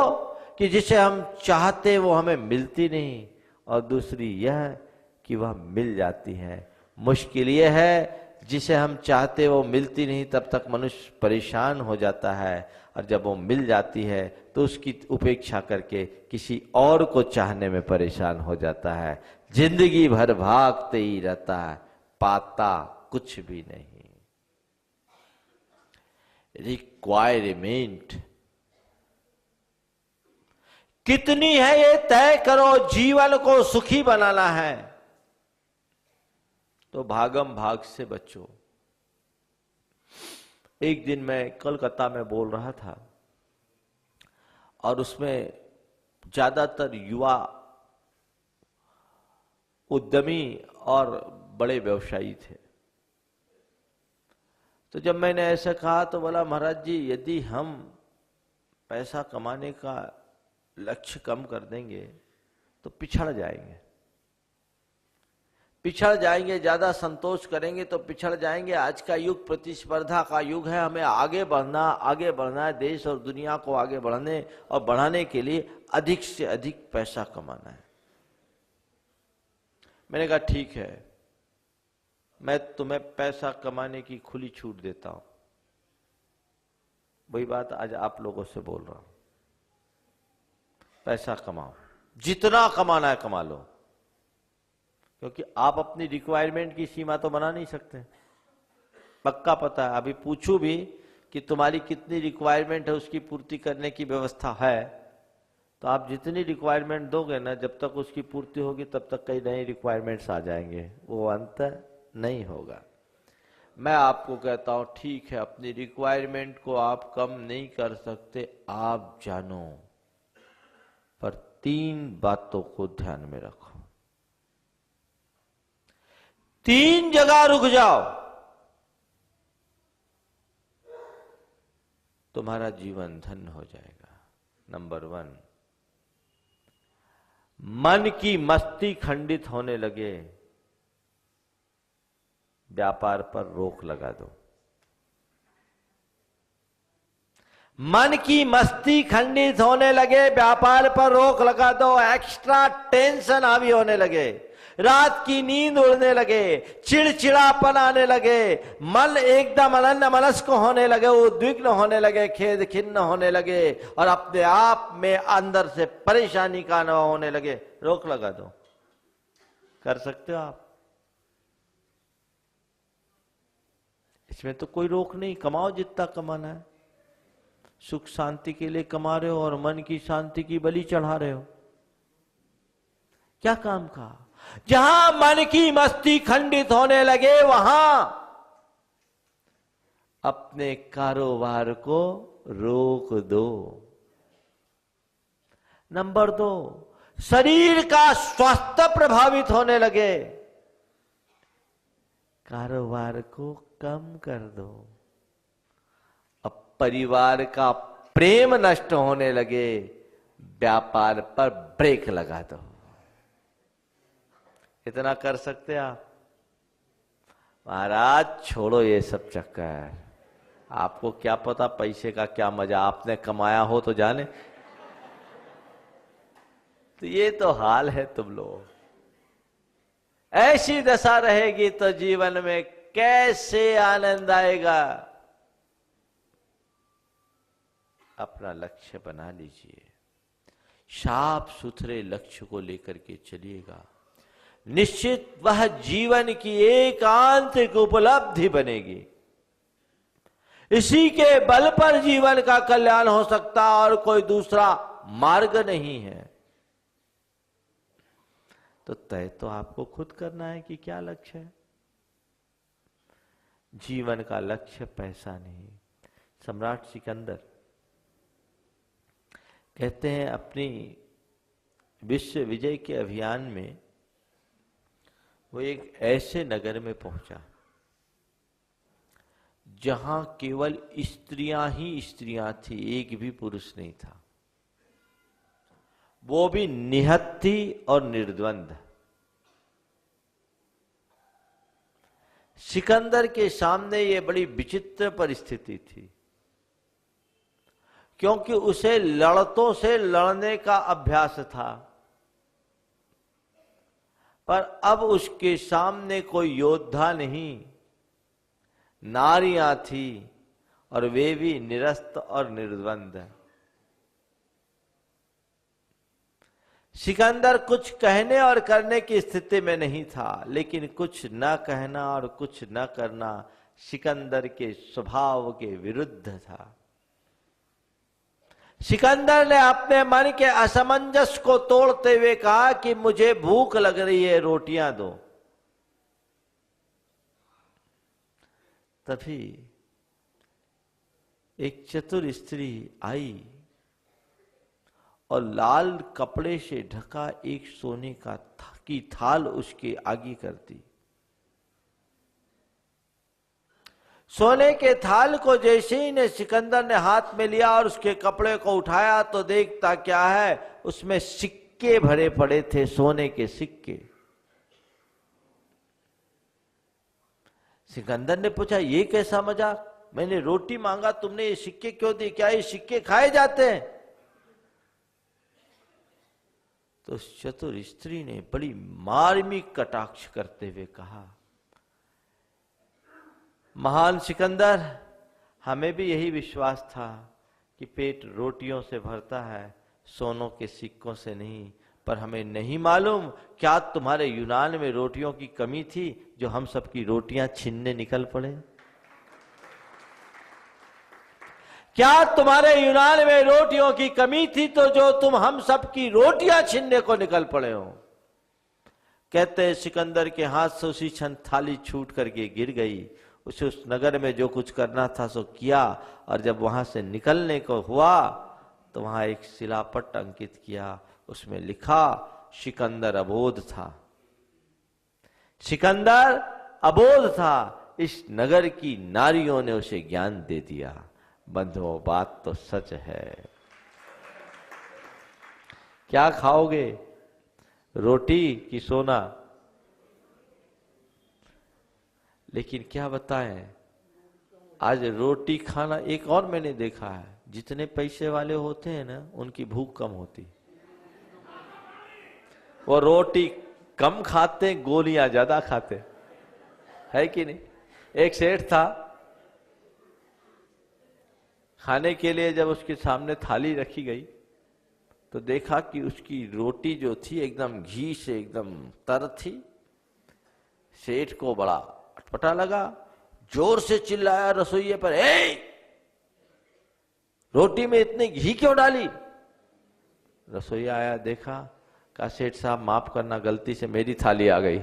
Speaker 2: कि जिसे हम चाहते वो हमें मिलती नहीं, और दूसरी यह कि वह मिल जाती है। मुश्किल यह है जिसे हम चाहते वो मिलती नहीं, तब तक मनुष्य परेशान हो जाता है, और जब वो मिल जाती है तो उसकी उपेक्षा करके किसी और को चाहने में परेशान हो जाता है। जिंदगी भर भागते ही रहता है, पाता कुछ भी नहीं। रिक्वायरमेंट कितनी है ये तय करो। जीवन को सुखी बनाना है तो भागम भाग से बचो। एक दिन मैं कोलकाता में बोल रहा था और उसमें ज्यादातर युवा उद्यमी और बड़े व्यवसायी थे। तो जब मैंने ऐसा कहा तो बोला, महाराज जी यदि हम पैसा कमाने का लक्ष्य कम कर देंगे तो पिछड़ जाएंगे, ज्यादा संतोष करेंगे तो पिछड़ जाएंगे। आज का युग प्रतिस्पर्धा का युग है, हमें आगे बढ़ना है, देश और दुनिया को आगे बढ़ने और बढ़ाने के लिए अधिक से अधिक पैसा कमाना है। मैंने कहा ठीक है, मैं तुम्हें पैसा कमाने की खुली छूट देता हूं। वही बात आज आप लोगों से बोल रहा हूं, पैसा कमाओ, जितना कमाना है कमा लो, क्योंकि आप अपनी रिक्वायरमेंट की सीमा तो बना नहीं सकते। पक्का पता है, अभी पूछूं भी कि तुम्हारी कितनी रिक्वायरमेंट है, उसकी पूर्ति करने की व्यवस्था है, तो आप जितनी रिक्वायरमेंट दोगे ना, जब तक उसकी पूर्ति होगी तब तक कई नई रिक्वायरमेंट्स आ जाएंगे, वो अंत नहीं होगा। मैं आपको कहता हूं ठीक है, अपनी रिक्वायरमेंट को आप कम नहीं कर सकते, आप जानो, पर 3 बातों को ध्यान में रखो। 3 जगह रुक जाओ, तुम्हारा जीवन धन्य हो जाएगा। नंबर 1, मन की मस्ती खंडित होने लगे, व्यापार पर रोक लगा दो। मन की मस्ती खंडित होने लगे, व्यापार पर रोक लगा दो। एक्स्ट्रा टेंशन हावी होने लगे, रात की नींद उड़ने लगे, चिड़चिड़ापन आने लगे, मन एकदम अनन्य मनस्क होने लगे, उद्विग्न होने लगे, खेद खिन्न होने लगे और अपने आप में अंदर से परेशानी का अनुभव होने लगे। रोक लगा दो। कर सकते हो आप? इसमें तो कोई रोक नहीं, कमाओ जितना कमाना है। सुख शांति के लिए कमा रहे हो और मन की शांति की बलि चढ़ा रहे हो, क्या काम का? जहां मन की मस्ती खंडित होने लगे, वहां अपने कारोबार को रोक दो। नंबर 2, शरीर का स्वास्थ्य प्रभावित होने लगे, कारोबार को कम कर दो। अब परिवार का प्रेम नष्ट होने लगे, व्यापार पर ब्रेक लगा दो। इतना कर सकते आप? महाराज छोड़ो ये सब चक्कर, आपको क्या पता पैसे का क्या मजा, आपने कमाया हो तो जाने। तो ये तो हाल है तुम लोग। ऐसी दशा रहेगी तो जीवन में कैसे आनंद आएगा? अपना लक्ष्य बना लीजिए, साफ सुथरे लक्ष्य को लेकर के चलिएगा, निश्चित वह जीवन की एकांतिक उपलब्धि बनेगी। इसी के बल पर जीवन का कल्याण हो सकता और कोई दूसरा मार्ग नहीं है। तो तय तो आपको खुद करना है कि क्या लक्ष्य है। जीवन का लक्ष्य पैसा नहीं। सम्राट सिकंदर कहते हैं, अपनी विश्व विजय के अभियान में वो एक ऐसे नगर में पहुंचा जहां केवल स्त्रियां ही स्त्रियां थी, एक भी पुरुष नहीं था, वो भी निहत्थी और निर्द्वंद। सिकंदर के सामने ये बड़ी विचित्र परिस्थिति थी, क्योंकि उसे लड़तों से लड़ने का अभ्यास था, पर अब उसके सामने कोई योद्धा नहीं, नारियां थी और वे भी निरस्त और निर्द्वंद। सिकंदर कुछ कहने और करने की स्थिति में नहीं था, लेकिन कुछ न कहना और कुछ न करना सिकंदर के स्वभाव के विरुद्ध था। सिकंदर ने अपने मन के असमंजस को तोड़ते हुए कहा कि मुझे भूख लग रही है, रोटियां दो। तभी एक चतुर स्त्री आई और लाल कपड़े से ढका एक सोने का की थाल उसके आगे कर दी। सोने के थाल को जैसे ही ने सिकंदर ने हाथ में लिया और उसके कपड़े को उठाया तो देखता क्या है, उसमें सिक्के भरे पड़े थे, सोने के सिक्के। सिकंदर ने पूछा, ये कैसा मजाक? मैंने रोटी मांगा, तुमने ये सिक्के क्यों दिए? क्या ये सिक्के खाए जाते हैं? तो चतुर स्त्री ने बड़ी मार्मिक कटाक्ष करते हुए कहा, महान सिकंदर, हमें भी यही विश्वास था कि पेट रोटियों से भरता है, सोनों के सिक्कों से नहीं, पर हमें नहीं मालूम क्या तुम्हारे यूनान में रोटियों की कमी थी जो हम सबकी रोटियां छीनने निकल पड़े। क्या तुम्हारे यूनान में रोटियों की कमी थी तो जो तुम हम सब की रोटियां छीनने को निकल पड़े हो? कहते हैं सिकंदर के हाथ से उसी क्षण थाली छूट करके गिर गई। उसे उस नगर में जो कुछ करना था सो किया, और जब वहां से निकलने को हुआ तो वहां एक शिलापट अंकित किया, उसमें लिखा सिकंदर अबोध था। सिकंदर अबोध था, इस नगर की नारियों ने उसे ज्ञान दे दिया। बंधुओं, बात तो सच है। क्या खाओगे, रोटी कि सोना? लेकिन क्या बताएं, आज रोटी खाना, एक और मैंने देखा है, जितने पैसे वाले होते हैं ना उनकी भूख कम होती। वो रोटी कम खाते, गोलियां ज्यादा खाते, है कि नहीं? एक सेठ था, खाने के लिए जब उसके सामने थाली रखी गई तो देखा कि उसकी रोटी जो थी एकदम घी से एकदम तर थी। सेठ को बड़ा अटपटा लगा, जोर से चिल्लाया रसोइये पर, ए! रोटी में इतने घी क्यों डाली? रसोइया आया, देखा, कहा सेठ साहब माफ करना, गलती से मेरी थाली आ गई।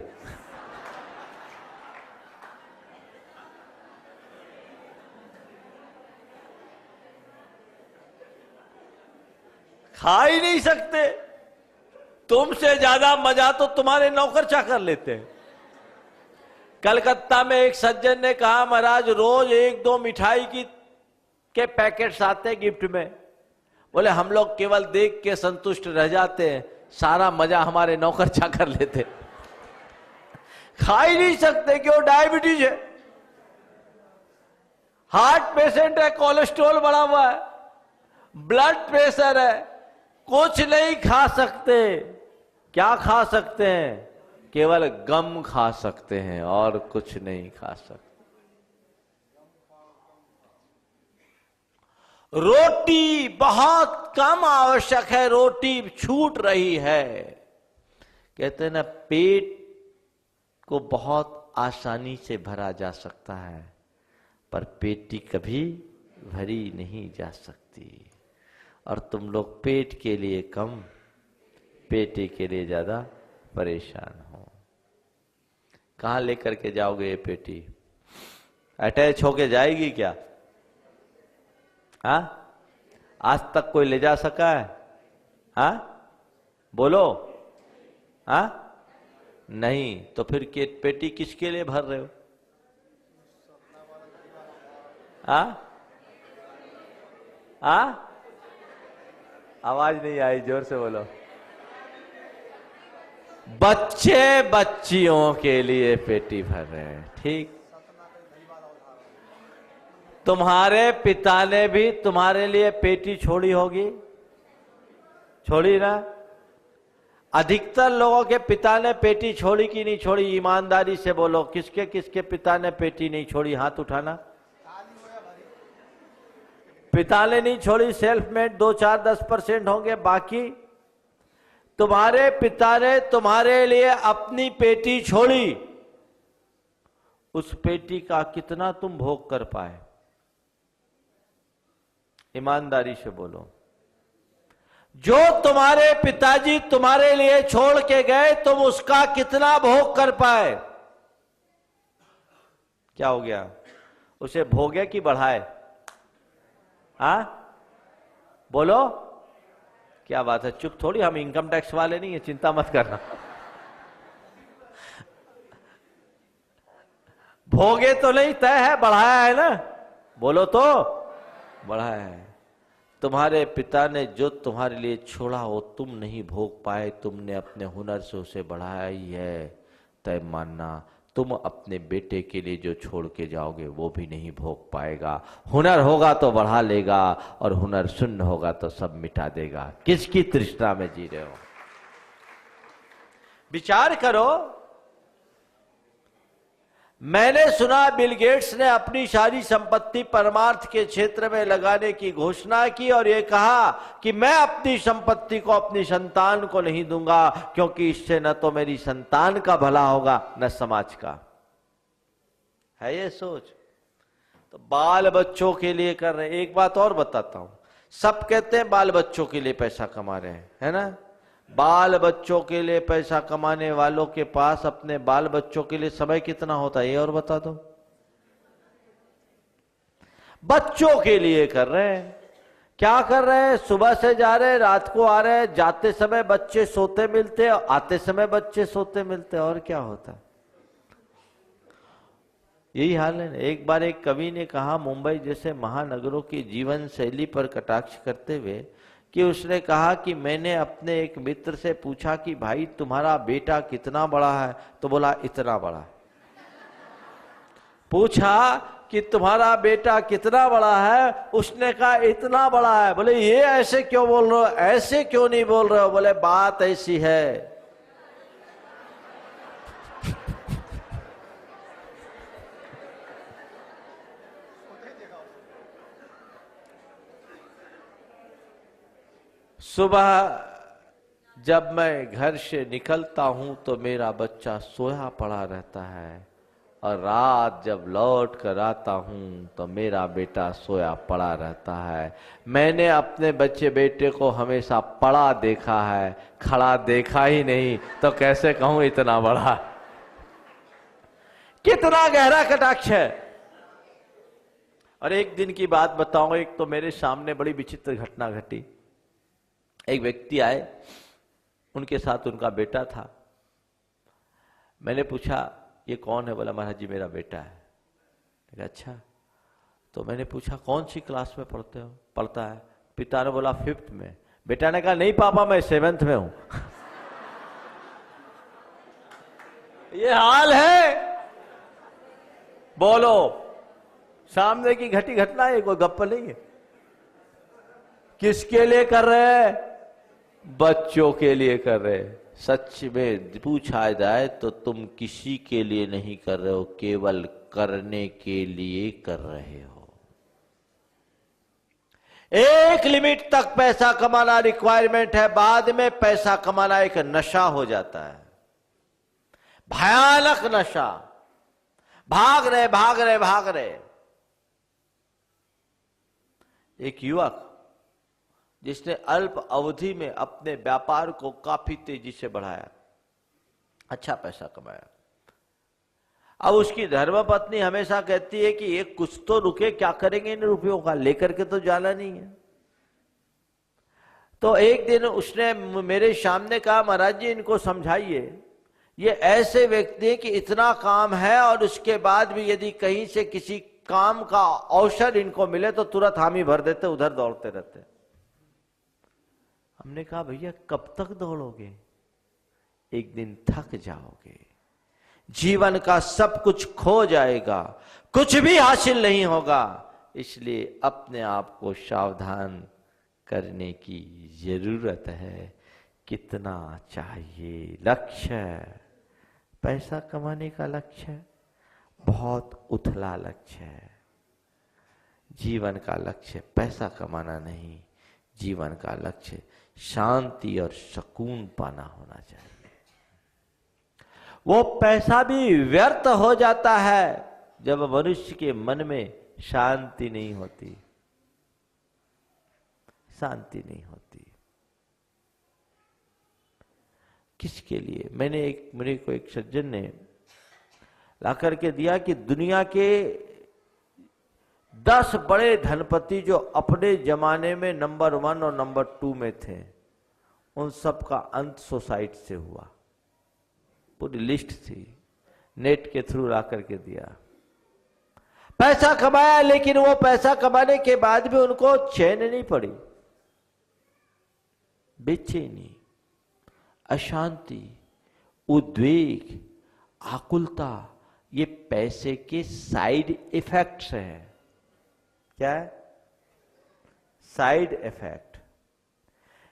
Speaker 2: खा ही नहीं सकते, तुमसे ज्यादा मजा तो तुम्हारे नौकर चाकर लेते हैं। कलकत्ता में एक सज्जन ने कहा, महाराज रोज 1-2 मिठाई के पैकेट्स आते हैं गिफ्ट में। बोले हम लोग केवल देख के संतुष्ट रह जाते हैं, सारा मजा हमारे नौकर चाकर लेते। खा ही नहीं सकते, क्यों? डायबिटीज है, हार्ट पेशेंट है, कोलेस्ट्रॉल बढ़ा हुआ है, ब्लड प्रेशर है, कुछ नहीं खा सकते। क्या खा सकते हैं? केवल गम खा सकते हैं और कुछ नहीं खा सकते। रोटी बहुत कम आवश्यक है, रोटी छूट रही है। कहते हैं ना, पेट को बहुत आसानी से भरा जा सकता है, पर पेटी कभी भरी नहीं जा सकती। और तुम लोग पेट के लिए कम, पेटी के लिए ज्यादा परेशान हो। कहां लेकर के जाओगे ये पेटी? अटैच होके जाएगी क्या? हाँ, आज तक कोई ले जा सका है? हाँ बोलो, हाँ नहीं, तो फिर पेटी किसके लिए भर रहे हो? हाँ हाँ, आवाज नहीं आई, जोर से बोलो। बच्चे बच्चियों के लिए पेटी भर रहे हैं, ठीक। तुम्हारे पिता ने भी तुम्हारे लिए पेटी छोड़ी होगी, छोड़ी ना? अधिकतर लोगों के पिता ने पेटी छोड़ी कि नहीं छोड़ी? ईमानदारी से बोलो, किसके किसके पिता ने पेटी नहीं छोड़ी? हाथ उठाना। पिता ने नहीं छोड़ी, सेल्फ मेड 2-4-10% होंगे, बाकी तुम्हारे पिता ने तुम्हारे लिए अपनी पेटी छोड़ी। उस पेटी का कितना तुम भोग कर पाए? ईमानदारी से बोलो। जो तुम्हारे पिताजी तुम्हारे लिए छोड़ के गए, तुम उसका कितना भोग कर पाए? क्या हो गया? उसे भोगे कि बढ़ाए? हाँ बोलो, क्या बात है? चुप थोड़ी, हम इनकम टैक्स वाले नहीं है, चिंता मत करना। भोगे तो नहीं, तय है, बढ़ाया है ना? बोलो तो, बढ़ाया है। तुम्हारे पिता ने जो तुम्हारे लिए छोड़ा वो तुम नहीं भोग पाए, तुमने अपने हुनर से उसे बढ़ाया ही है। तय मानना, तुम अपने बेटे के लिए जो छोड़ के जाओगे वो भी नहीं भोग पाएगा। हुनर होगा तो बढ़ा लेगा, और हुनर शून्य होगा तो सब मिटा देगा। किसकी तृष्णा में जी रहे हो? विचार करो। मैंने सुना बिल गेट्स ने अपनी सारी संपत्ति परमार्थ के क्षेत्र में लगाने की घोषणा की, और यह कहा कि मैं अपनी संपत्ति को अपनी संतान को नहीं दूंगा, क्योंकि इससे न तो मेरी संतान का भला होगा न समाज का। है ये सोच? तो बाल बच्चों के लिए कर रहे हैं। एक बात और बताता हूं, सब कहते हैं बाल बच्चों के लिए पैसा कमा रहे हैं, है ना। बाल बच्चों के लिए पैसा कमाने वालों के पास अपने बाल बच्चों के लिए समय कितना होता है ये और बता दो। बच्चों के लिए कर रहे हैं। क्या कर रहे हैं? सुबह से जा रहे हैं, रात को आ रहे हैं, जाते समय बच्चे सोते मिलते हैं, आते समय बच्चे सोते मिलते हैं, और क्या होता है? यही हाल है। एक बार एक कवि ने कहा मुंबई जैसे महानगरों की जीवन शैली पर कटाक्ष करते हुए कि उसने कहा कि मैंने अपने एक मित्र से पूछा कि भाई तुम्हारा बेटा कितना बड़ा है? तो बोला इतना बड़ा। पूछा कि तुम्हारा बेटा कितना बड़ा है? उसने कहा इतना बड़ा है। बोले ये ऐसे क्यों बोल रहे हो? ऐसे क्यों नहीं बोल रहे हो? बोले बात ऐसी है, सुबह जब मैं घर से निकलता हूं तो मेरा बच्चा सोया पड़ा रहता है, और रात जब लौट कर आता हूं तो मेरा बेटा सोया पड़ा रहता है। मैंने अपने बेटे को हमेशा पड़ा देखा है, खड़ा देखा ही नहीं, तो कैसे कहूं इतना बड़ा। कितना गहरा कटाक्ष है। और एक दिन की बात बताऊं, एक तो मेरे सामने बड़ी विचित्र घटना घटी। एक व्यक्ति आए, उनके साथ उनका बेटा था। मैंने पूछा ये कौन है? बोला महाराज जी मेरा बेटा है। अच्छा, तो मैंने पूछा कौन सी क्लास में पढ़ता है? पिता ने बोला 5th में। बेटा ने कहा नहीं पापा मैं 7th में हूं। ये हाल है। बोलो, सामने की घटी घटना है, कोई गप्प नहीं है। किसके लिए कर रहे हैं? बच्चों के लिए कर रहे हैं। सच में पूछा जाए तो तुम किसी के लिए नहीं कर रहे हो, केवल करने के लिए कर रहे हो। एक लिमिट तक पैसा कमाना रिक्वायरमेंट है, बाद में पैसा कमाना एक नशा हो जाता है, भयानक नशा। भाग रहे। एक युवक जिसने अल्प अवधि में अपने व्यापार को काफी तेजी से बढ़ाया, अच्छा पैसा कमाया। अब उसकी धर्मपत्नी हमेशा कहती है कि ये कुछ तो रुके, क्या करेंगे इन रुपयों का, लेकर के तो जाना नहीं है। तो एक दिन उसने मेरे सामने कहा महाराज जी इनको समझाइए, ये ऐसे व्यक्ति है कि इतना काम है और उसके बाद भी यदि कहीं से किसी काम का अवसर इनको मिले तो तुरंत हामी भर देते, उधर दौड़ते रहते। हमने कहा भैया कब तक दौड़ोगे? एक दिन थक जाओगे, जीवन का सब कुछ खो जाएगा, कुछ भी हासिल नहीं होगा। इसलिए अपने आप को सावधान करने की जरूरत है। कितना चाहिए? लक्ष्य, पैसा कमाने का लक्ष्य बहुत उथला लक्ष्य है। जीवन का लक्ष्य पैसा कमाना नहीं, जीवन का लक्ष्य शांति और सुकून पाना होना चाहिए। वो पैसा भी व्यर्थ हो जाता है जब मनुष्य के मन में शांति नहीं होती, शांति नहीं होती। किसके लिए? मेरे को एक सज्जन ने ला करके दिया कि दुनिया के 10 बड़े धनपति जो अपने जमाने में नंबर 1 और नंबर 2 में थे, उन सब का अंत सुसाइड से हुआ। पूरी लिस्ट थी, नेट के थ्रू ला करके दिया। पैसा कमाया, लेकिन वो पैसा कमाने के बाद भी उनको चैन नहीं पड़ी, बेचैनी, अशांति, उद्वेग, आकुलता, ये पैसे के साइड इफेक्ट्स हैं। क्या है? Side effect.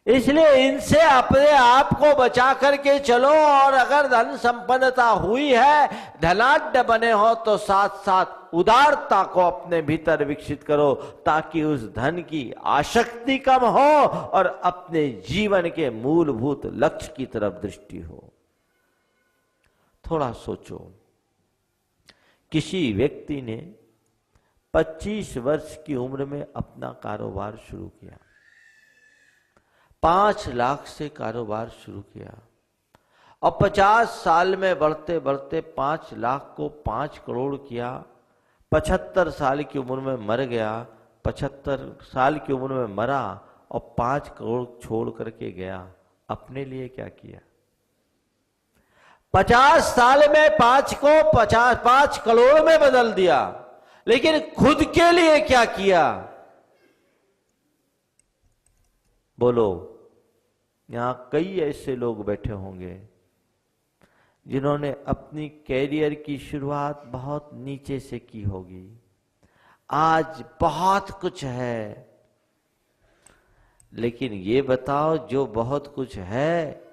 Speaker 2: इसलिए इनसे अपने आप को बचा करके चलो, और अगर धन संपन्नता हुई है, धनाढ्य बने हो, तो साथ साथ उदारता को अपने भीतर विकसित करो, ताकि उस धन की आसक्ति कम हो और अपने जीवन के मूलभूत लक्ष्य की तरफ दृष्टि हो। थोड़ा सोचो, किसी व्यक्ति ने 25 वर्ष की उम्र में अपना कारोबार शुरू किया। 5 लाख से कारोबार शुरू किया और 50 साल में बढ़ते बढ़ते 5 लाख को 5 करोड़ किया। 75 साल की उम्र में मर गया, 75 साल की उम्र में मरा और 5 करोड़ छोड़ करके गया। अपने लिए क्या किया? 50 साल में 5 को 5 करोड़ में बदल दिया, लेकिन खुद के लिए क्या किया? बोलो। यहां कई ऐसे लोग बैठे होंगे जिन्होंने अपनी कैरियर की शुरुआत बहुत नीचे से की होगी, आज बहुत कुछ है। लेकिन ये बताओ, जो बहुत कुछ है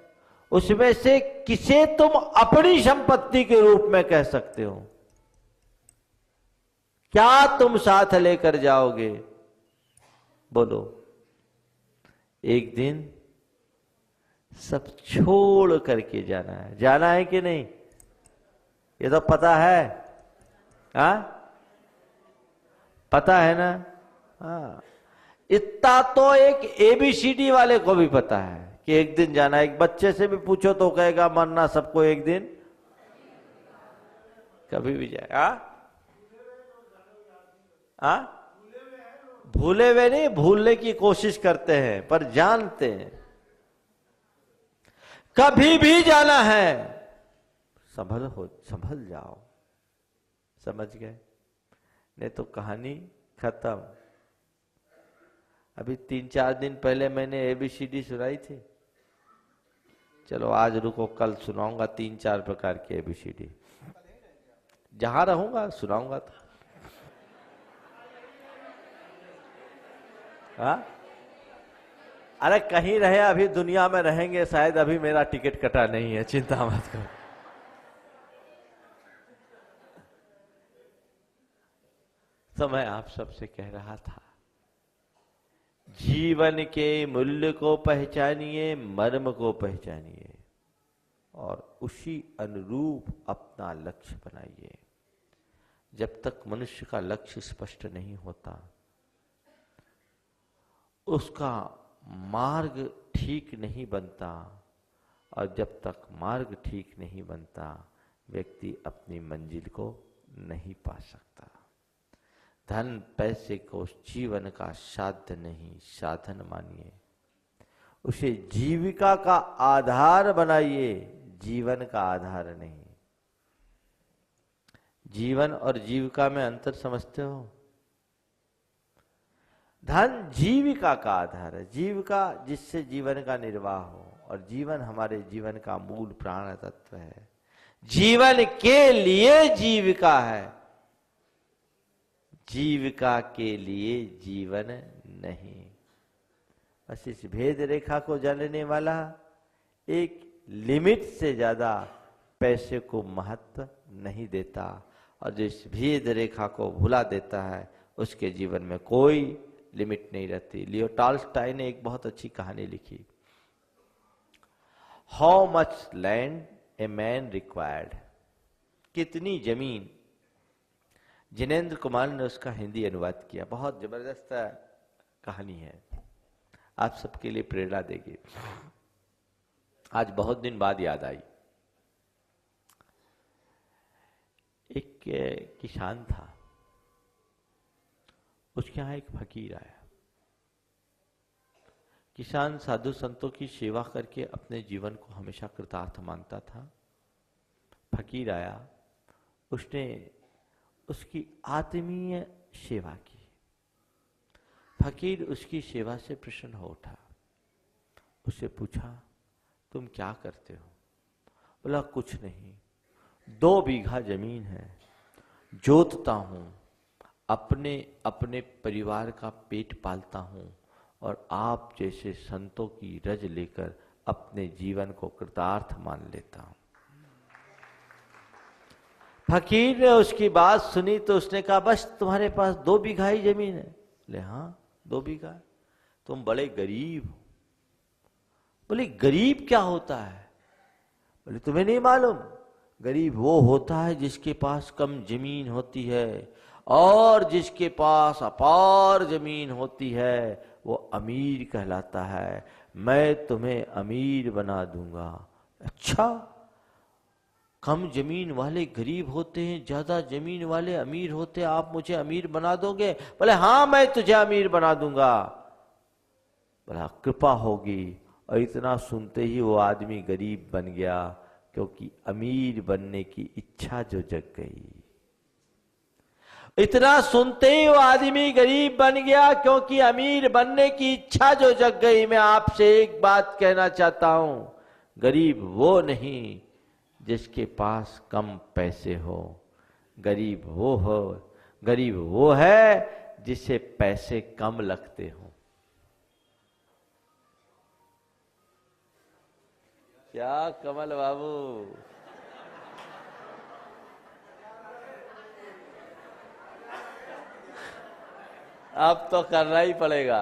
Speaker 2: उसमें से किसे तुम अपनी संपत्ति के रूप में कह सकते हो? क्या तुम साथ लेकर जाओगे? बोलो। एक दिन सब छोड़ करके जाना है। जाना है कि नहीं? ये तो पता है। हाँ, पता है ना? हाँ, इतना तो एक ABCD वाले को भी पता है कि एक दिन जाना है। एक बच्चे से भी पूछो तो कहेगा मरना सबको एक दिन कभी भी जाए। भूले हुए नहीं, भूलने की कोशिश करते हैं पर जानते हैं कभी भी जाना है। संभल जाओ। समझ गए? नहीं तो कहानी खत्म। अभी 3-4 दिन पहले मैंने ABCD सुनाई थी। चलो आज रुको, कल सुनाऊंगा 3-4 प्रकार की ABCD। जहां रहूंगा सुनाऊंगा। तो हाँ, अरे कहीं रहे, अभी दुनिया में रहेंगे शायद। अभी मेरा टिकट कटा नहीं है, चिंता मत करो। तो मैं आप सबसे कह रहा था, जीवन के मूल्य को पहचानिए, मर्म को पहचानिए और उसी अनुरूप अपना लक्ष्य बनाइए। जब तक मनुष्य का लक्ष्य स्पष्ट नहीं होता, उसका मार्ग ठीक नहीं बनता, और जब तक मार्ग ठीक नहीं बनता, व्यक्ति अपनी मंजिल को नहीं पा सकता। धन पैसे को जीवन का साध्य नहीं, साधन मानिए। उसे जीविका का आधार बनाइए, जीवन का आधार नहीं। जीवन और जीविका में अंतर समझते हो? धन जीविका का आधार है, जीविका जिससे जीवन का निर्वाह हो, और जीवन हमारे जीवन का मूल प्राण तत्व है। जीवन के लिए जीविका है, जीविका के लिए जीवन नहीं। बस इस भेद रेखा को जानने वाला एक लिमिट से ज्यादा पैसे को महत्व नहीं देता, और जो इस भेद रेखा को भुला देता है उसके जीवन में कोई लिमिट नहीं रहती। लियो टॉल्स्टॉय ने एक बहुत अच्छी कहानी लिखी, how much land a man required. कितनी जमीन। जिनेंद्र कुमार ने उसका हिंदी अनुवाद किया। बहुत जबरदस्त कहानी है, आप सबके लिए प्रेरणा देगी। आज बहुत दिन बाद याद आई। एक किसान था, उसके यहां एक फकीर आया। किसान साधु संतों की सेवा करके अपने जीवन को हमेशा कृतार्थ मानता था। फकीर आया, उसने उसकी आत्मीय सेवा की। फकीर उसकी सेवा से प्रसन्न हो उठा। उससे पूछा, तुम क्या करते हो? बोला, कुछ नहीं, 2 बीघा जमीन है, जोतता हूं, अपने अपने परिवार का पेट पालता हूं, और आप जैसे संतों की रज लेकर अपने जीवन को कृतार्थ मान लेता हूं। फकीर ने उसकी बात सुनी तो उसने कहा, बस तुम्हारे पास 2 बीघा ही जमीन है? बोले, हाँ 2 बीघा। तुम बड़े गरीब हो। बोले, गरीब क्या होता है? बोले, तुम्हें नहीं मालूम? गरीब वो होता है जिसके पास कम जमीन होती है और जिसके पास अपार जमीन होती है वो अमीर कहलाता है। मैं तुम्हें अमीर बना दूंगा। अच्छा, कम जमीन वाले गरीब होते हैं, ज्यादा जमीन वाले अमीर होते हैं, आप मुझे अमीर बना दोगे? बोले हाँ, मैं तुझे अमीर बना दूंगा। बोला कृपा होगी। और इतना सुनते ही वो आदमी गरीब बन गया, क्योंकि अमीर बनने की इच्छा जो जग गई। इतना सुनते ही वो आदमी गरीब बन गया, क्योंकि अमीर बनने की इच्छा जो जग गई। मैं आपसे एक बात कहना चाहता हूं, गरीब वो नहीं जिसके पास कम पैसे हो, गरीब वो है जिसे पैसे कम लगते हो। क्या कमल बाबू, अब तो करना ही पड़ेगा।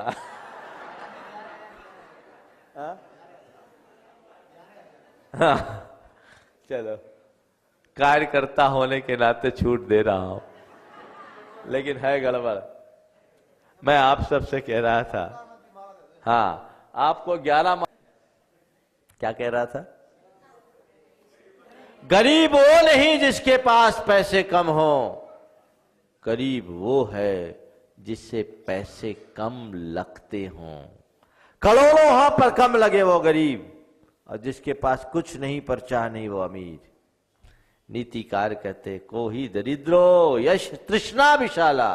Speaker 2: हाँ, चलो, कार्यकर्ता होने के नाते छूट दे रहा हूं, लेकिन है गड़बड़। मैं आप सबसे कह रहा था, हाँ, आपको 11 क्या कह रहा था? गरीब वो नहीं जिसके पास पैसे कम हो, गरीब वो है जिससे पैसे कम लगते हों। करोड़ों हां पर कम लगे वो गरीब, और जिसके पास कुछ नहीं पर चाह नहीं वो अमीर। नीतिकार कहते को ही दरिद्रो यश तृष्णा विशाला।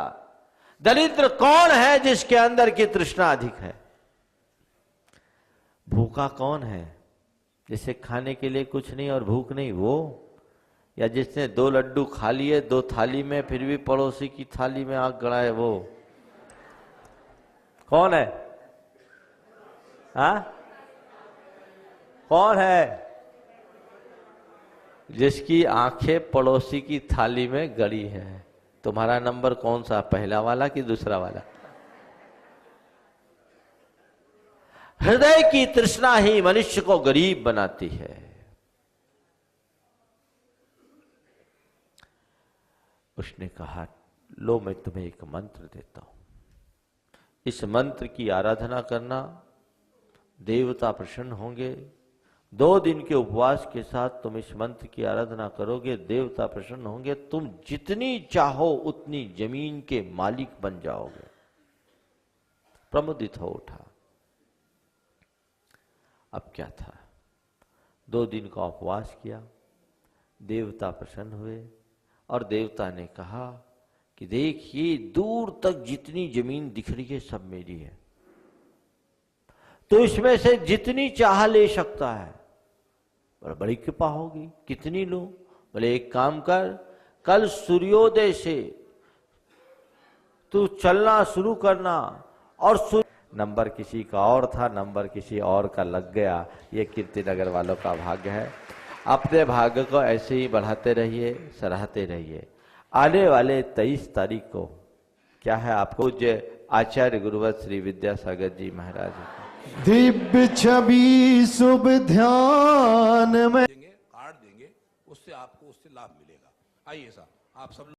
Speaker 2: दरिद्र कौन है जिसके अंदर की तृष्णा अधिक है? भूखा कौन है जिसे खाने के लिए कुछ नहीं और भूख नहीं? वो, या जिसने 2 लड्डू खा लिए 2 थाली में, फिर भी पड़ोसी की थाली में आग गड़ाए? वो कौन है? हाँ, कौन है जिसकी आंखें पड़ोसी की थाली में गड़ी है? तुम्हारा नंबर कौन सा, पहला वाला कि दूसरा वाला? हृदय की तृष्णा ही मनुष्य को गरीब बनाती है। उसने कहा, लो मैं तुम्हें एक मंत्र देता हूं, इस मंत्र की आराधना करना, देवता प्रसन्न होंगे। 2 दिन के उपवास के साथ तुम इस मंत्र की आराधना करोगे, देवता प्रसन्न होंगे, तुम जितनी चाहो उतनी जमीन के मालिक बन जाओगे। प्रमुदित हो उठा। अब क्या था, 2 दिन का उपवास किया, देवता प्रसन्न हुए, और देवता ने कहा कि देखिए दूर तक जितनी जमीन दिख रही है सब मेरी है, तो इसमें से जितनी चाह ले सकता है। बड़ी कृपा होगी, कितनी लो? बोले एक काम कर, कल सूर्योदय से तू चलना शुरू करना, और नंबर किसी का और था, नंबर किसी और का लग गया। ये कीर्तिनगर वालों का भाग्य है। अपने भाग्य को ऐसे ही बढ़ाते रहिए, सराहते रहिए। आने वाले 23 तारीख को क्या है, आपको पूज्य आचार्य गुरुवत श्री विद्यासागर जी महाराज
Speaker 1: दिव्य छवि शुभ ध्यान में
Speaker 3: कार्ड देंगे, उससे आपको उससे लाभ मिलेगा। आइए साहब, आप सब